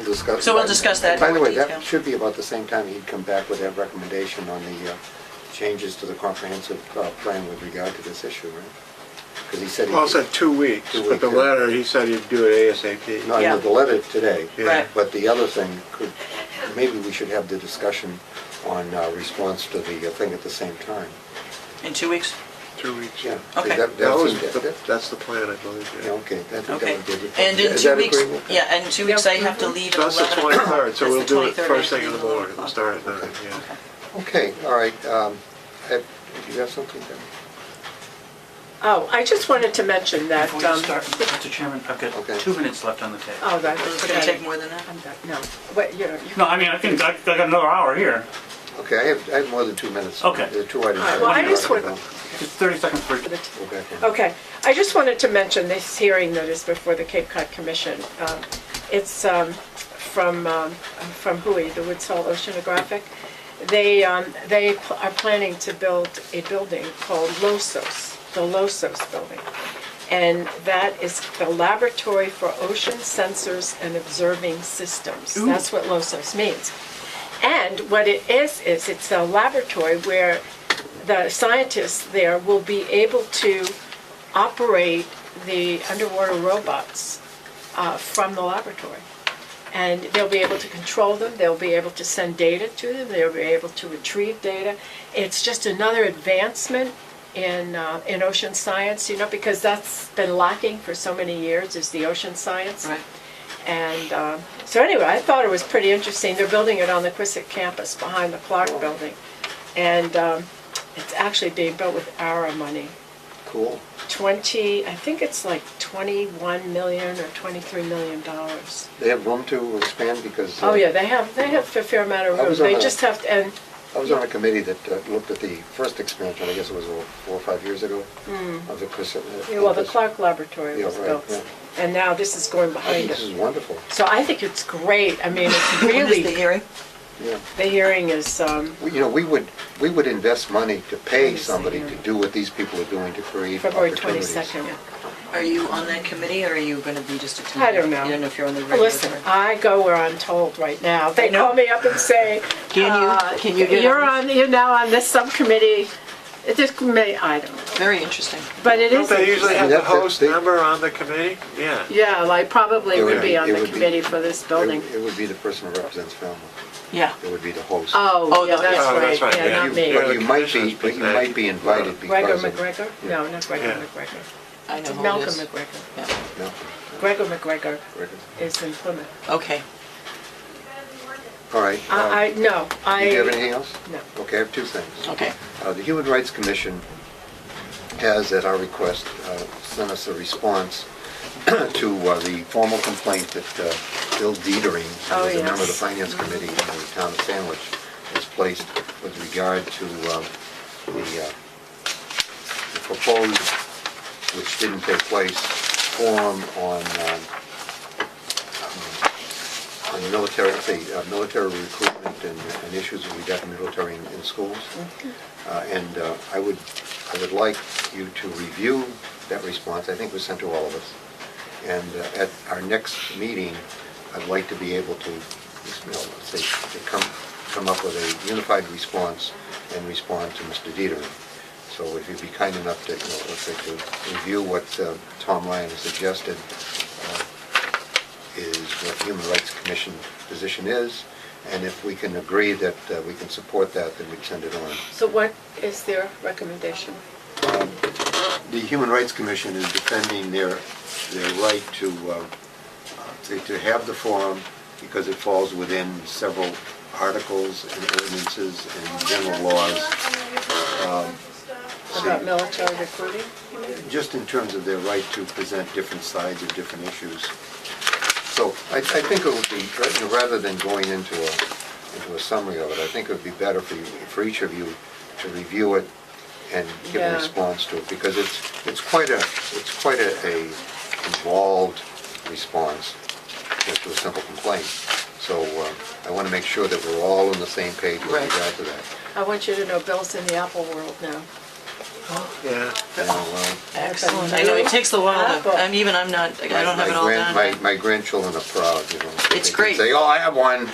discuss. So we'll discuss that in By the more way, detail. that should be about the same time he'd come back with that recommendation on the changes to the comprehensive plan with regard to this issue, right? Because he said. Well, it said 2 weeks, 2 but the weeks, yeah. letter, he said he'd do it ASAP. No, I Yeah. know the letter today. Yeah. Right. But the other thing could, maybe we should have the discussion on response to the thing at the same time. In 2 weeks? 2 weeks. Yeah. Okay. That's the plan, I believe, Yeah, yeah. okay. That Okay. would be good. And in Is 2 that weeks, agreeable? yeah, and in 2 weeks I have to leave So at that's the 11. 23rd, so That's we'll the do it 23rd, first I thing in the have to leave morning, at we'll 11 start at 9, o'clock. yeah. Okay, all right. Did you have something there? Oh, I just wanted to mention that, Before you start, Mr. Chairman, I've got Okay. 2 minutes left on the table. oh, that's It's gonna take okay. more than that? I'm done. No, what, you know, you No, I mean, I think I got another hour here. Okay, I have more than 2 minutes. Okay. There are 2 items. All right, well, I just want- Just 30 seconds for, Go back in. Okay, I just wanted to mention this hearing that is before the Cape Cod Commission. It's from Hui, the Woodsall Oceanographic. They are planning to build a building called LOSOS, the LOSOS building. And that is the Laboratory for Ocean Sensors and Observing Systems. That's what LOSOS means. And what it is it's a laboratory where the scientists there will be able to operate the underwater robots from the laboratory. And they'll be able to control them, they'll be able to send data to them, they'll be able to retrieve data. It's just another advancement in ocean science, you know, because that's been lacking for so many years, is the ocean science. Right. And so anyway, I thought it was pretty interesting. They're building it on the Quisic campus behind the Clark building. And it's actually being built with ARA money. Cool. I think it's like $21 million or $23 million. They have room to expand because... Oh yeah, they have a fair amount of I room. was on They a- just have to, and I was on a committee that looked at the first expansion, I guess it was 4 or 5 years ago, of the Chris. yeah, well, the Clark Laboratory Yeah, was right, built. yeah. And now this is going I think behind this is it. wonderful. So I think it's great. I mean, it's When is the really, hearing? Yeah. the hearing is, You know, we would invest money to pay When is the somebody to hearing? do what these people are doing to create February opportunities. 22nd. Are you on that committee or are you going to be just attending? I don't know. You don't know if you're on the regular. Listen, I go where I'm told right now. They I know. call me up and say, Can you get you're on you're now on this subcommittee. This committee, I don't know. Very interesting. But it Don't is they usually have That- the host they- member on the committee? Yeah. Yeah, like probably It would would be be- on it the would be- committee for this building. It would be the person who represents Falmouth. Yeah. It would be the host. Oh, yeah, the- that's Oh, that's right. right, Yeah, yeah. not me. You're But the you might be, commissioner's but you might be invited Gregor because of... McGregor? No, not Gregor Yeah. McGregor. I know who Malcolm it is. McGregor. Yeah. No, Gregor McGregor Gregor. is in Plymouth. Okay. All right. Do you have anything else? No. Okay, I have 2 things. Okay. The Human Rights Commission has, at our request, sent us a response to the formal complaint that Bill Dietering, who Oh, was a member of the yes. Finance Committee in the town of Sandwich, has placed with regard to the proposed, which didn't take place, forum on military, military recruitment and issues with regard to military in schools. And I would like you to review that response. I think it was sent to all of us. And at our next meeting, I'd like to be able to, say, to come up with a unified response and respond to Mr. Dietering. So if you'd be kind enough to, let's say, to review what Tom Ryan has suggested, is what the Human Rights Commission position is, and if we can agree that we can support that, then we'd send it on. So what is their recommendation? The Human Rights Commission is defending their right to to have the forum because it falls within several articles and ordinances and general laws. About military recruiting? Just in terms of their right to present different sides of different issues. So I think it would be, rather than going into a summary of it, I think it would be better for each of you to review it and give a response to it, because it's quite a involved response just to a simple complaint. So I want to make sure that we're all on the same page with regard to that. I want you to know Bill's in the Apple world now. Yeah. Excellent. I know, it takes a while to, I don't have it all done. My grandchildren are proud, It's They can great. say, oh, I have one.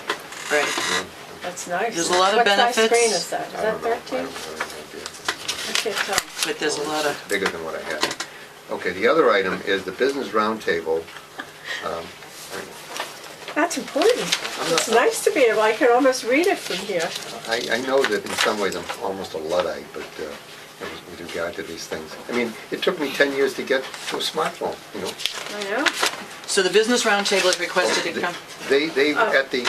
Right. That's nice. There's a lot of benefits. What size screen is that? Is I that don't know. I 13? don't have any idea. I can't tell. But there's a lot of, Bigger than what I had. Okay, the other item is the business roundtable. That's important. It's nice to be able, I can almost read it from here. I know that in some ways I'm almost a Luddite, but with regard to these things. I mean, it took me 10 years to get to a smartphone, I know. so the business roundtable has requested to come. They at the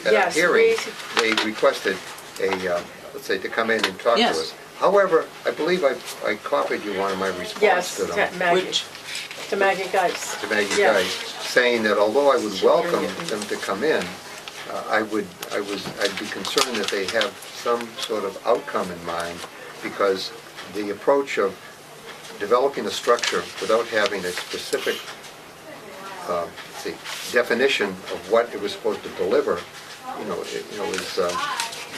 Yes, hearing, they requested let's say, to come in and talk to Yes. us. However, I believe I copied you on my response Yes, to them. to Maggie. Which, To Maggie Geis. To Maggie Yeah. Geis, saying that although I would welcome them to come in, I'd be concerned that they have some sort of outcome in mind, because the approach of developing a structure without having a specific definition of what it was supposed to deliver, is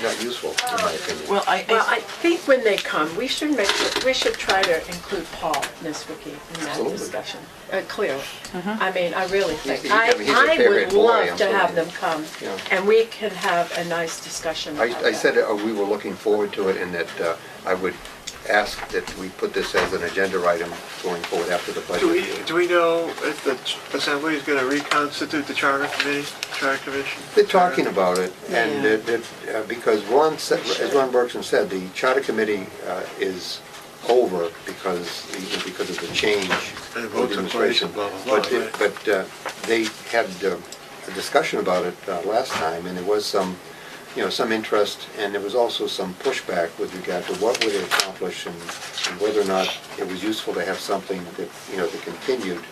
not useful, in my opinion. well, Well, I think when they come, we should try to include Paul Niswicki in that Absolutely. discussion, clearly. I mean, I really think, He's I a favorite would boy, love I'm to have telling you. them come, Yeah. and we can have a nice discussion about I that. said we were looking forward to it, and that I would ask that we put this as an agenda item going forward after the budget. Do we know if the Assembly is going to reconstitute the Charter Commission? They're talking about it, and because as Ron Bergson said, the Charter Committee is over because of the change And of vote took place administration. and blah, blah, blah, right. But they had a discussion about it last time, and there was some interest, and there was also some pushback with regard to what would it accomplish and whether or not it was useful to have something that continued.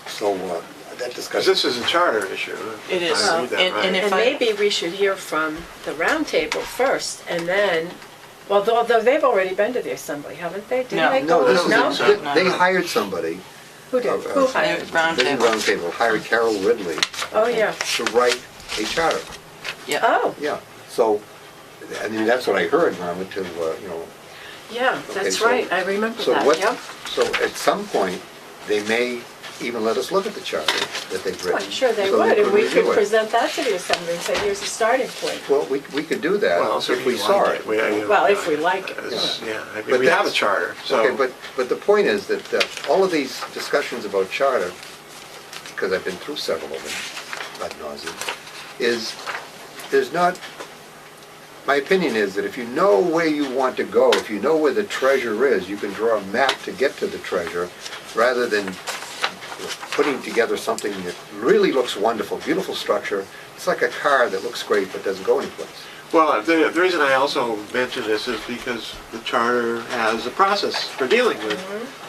So that Because discussion. this is a charter issue. It is. I read that And- right. and if And I- maybe we should hear from the roundtable first, and then, well, although they've already been to the Assembly, haven't they? Didn't No. they No, go? this is, No? No? they hired somebody, Who did? of- Who of- hired? Business roundtable. Roundtable hired Carol Ridley Oh, yeah. to write a charter. Yeah. Oh, Yeah, so, I mean, that's what I heard, Norma, yeah, that's so- right. I remember so that, what, yeah. so at some point, they may even let us look at the charter that they've Well, written. I'm sure they so would, and we review could it. present that to the Assembly and say, here's a starting point. Well, we could do that Well, if we saw it. Well, if we like it. Yeah, I mean, But we have a that's- charter, so. Okay, but the point is that all of these discussions about charter, because I've been through several of them ad nauseam, there's not, my opinion is that if you know where you want to go, if you know where the treasure is, you can draw a map to get to the treasure, rather than putting together something that really looks wonderful, beautiful structure. It's like a car that looks great but doesn't go anyplace. Well, the reason I also mention this is because the charter has a process for dealing with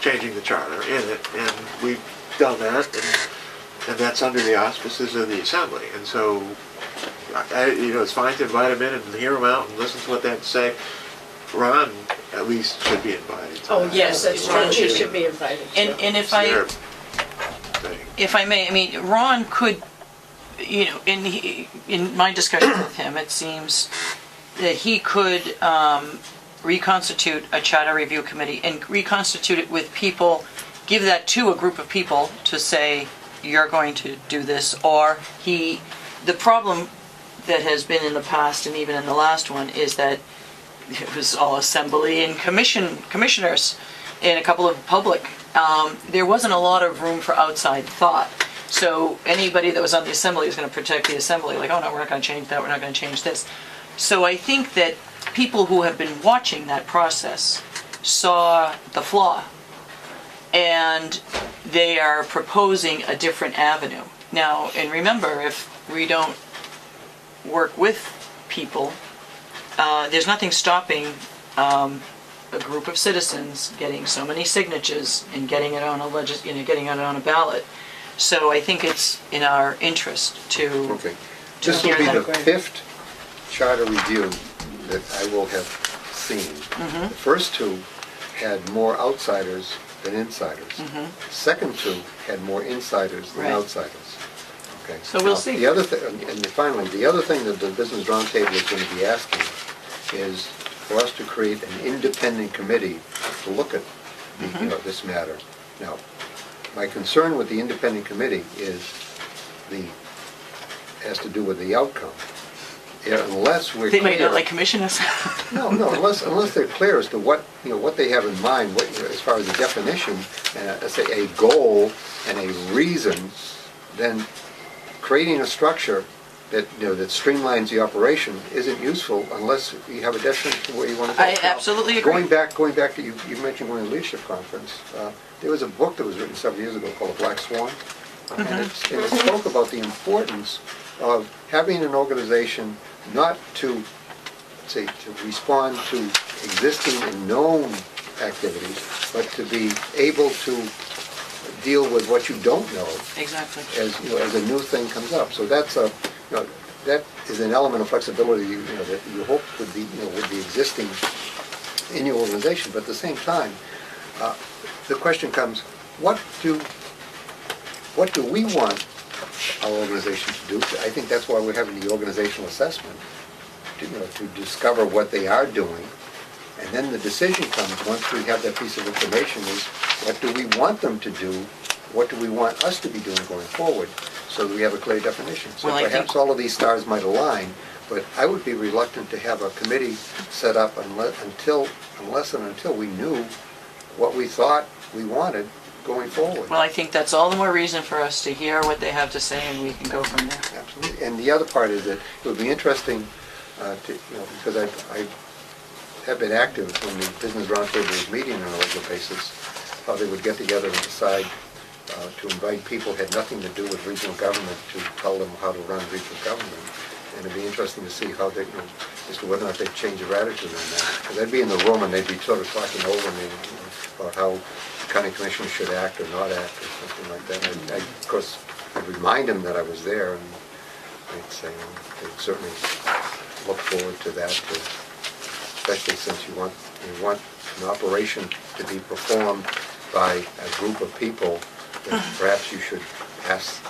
changing the charter in it, and we've done that, and that's under the auspices of the Assembly. And so, it's fine to invite them in and hear them out and listen to what they have to say. Ron, at least, should be invited to Oh, that. yes, that's Ron true. He should be invited. And too. if Their I, thing. if I may, I mean, Ron could, in my discussion with him, it seems that he could reconstitute a charter review committee and reconstitute it with people, give that to a group of people to say, you're going to do this, or the problem that has been in the past and even in the last one is that it was all Assembly and commissioners and a couple of public. There wasn't a lot of room for outside thought. So anybody that was on the Assembly was going to protect the Assembly, like, oh no, we're not going to change that, we're not going to change this. So I think that people who have been watching that process saw the flaw, and they are proposing a different avenue. Now, and remember, if we don't work with people, there's nothing stopping a group of citizens getting so many signatures and getting it on getting it on a ballot. So I think it's in our interest to. Okay. This will be the fifth charter review that I will have seen. The first two had more outsiders than insiders. Second two had more insiders than Right. outsiders. Okay. So we'll Now, see. The other thing, and finally, the other thing that the Business Roundtable is going to be asking is for us to create an independent committee to look at this matter. Now, my concern with the independent committee has to do with the outcome. Yeah, unless we're They might clear- not like commissioners. No, unless they're clear as to what they have in mind, as far as the definition, let's say a goal and a reason, then creating a structure that that streamlines the operation isn't useful unless you have a definition of where you want to go. I Now, absolutely agree. Going back to you mentioned going to the leadership conference. There was a book that was written several years ago called Black Swan, and it spoke about the importance of having an organization not to respond to existing and known activities, but to be able to deal with what you don't know Exactly. as a new thing comes up. So that's that is an element of flexibility that you hope would be existing in your organization. But at the same time, the question comes: what do we want our organization to do? I think that's why we're having the organizational assessment to discover what they are doing, and then the decision comes once we have that piece of information: is what do we want them to do? What do we want us to be doing going forward? So that we have a clear definition. So Well, I perhaps think- all of these stars might align, but I would be reluctant to have a committee set up unless and until we knew what we thought we wanted going forward. Well, I think that's all the more reason for us to hear what they have to say, and we can go from there. Absolutely. And the other part is that it would be interesting because I have been active when the Business Roundtable was meeting on a regular basis, how they would get together and decide to invite people who had nothing to do with regional government to tell them how to run regional government. And it'd be interesting to see how they, as to whether or not they'd change their attitude on that. Because they'd be in the room and they'd be sort of talking over me about how the county commissioners should act or not act or something like that. And I, of course, I'd remind them that I was there, and I'd say they'd certainly look forward to that, especially since you want an operation to be performed by a group of people. Then perhaps you should ask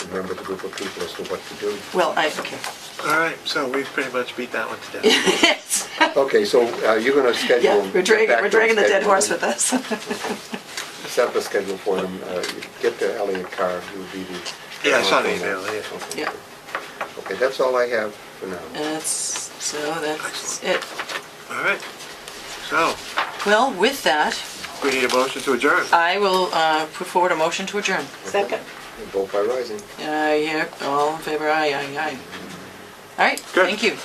a member of the group of people as to what to do. Well, okay. All right, so we've pretty much beat that one to death. Yes. Okay, so you're going to schedule... Yeah, we're dragging the dead horse with us. Set up a schedule for them. Get to Elliot Carr, who would be the... Yeah, I saw the email, yeah. Okay. Yeah. Okay, that's all I have for now. That's Excellent. it. All right, so Well, with that, we need a motion to adjourn. I will put forward a motion to adjourn. Second. Vote by rising. Yeah, all in favor, aye, aye, aye. All right, Good. thank you.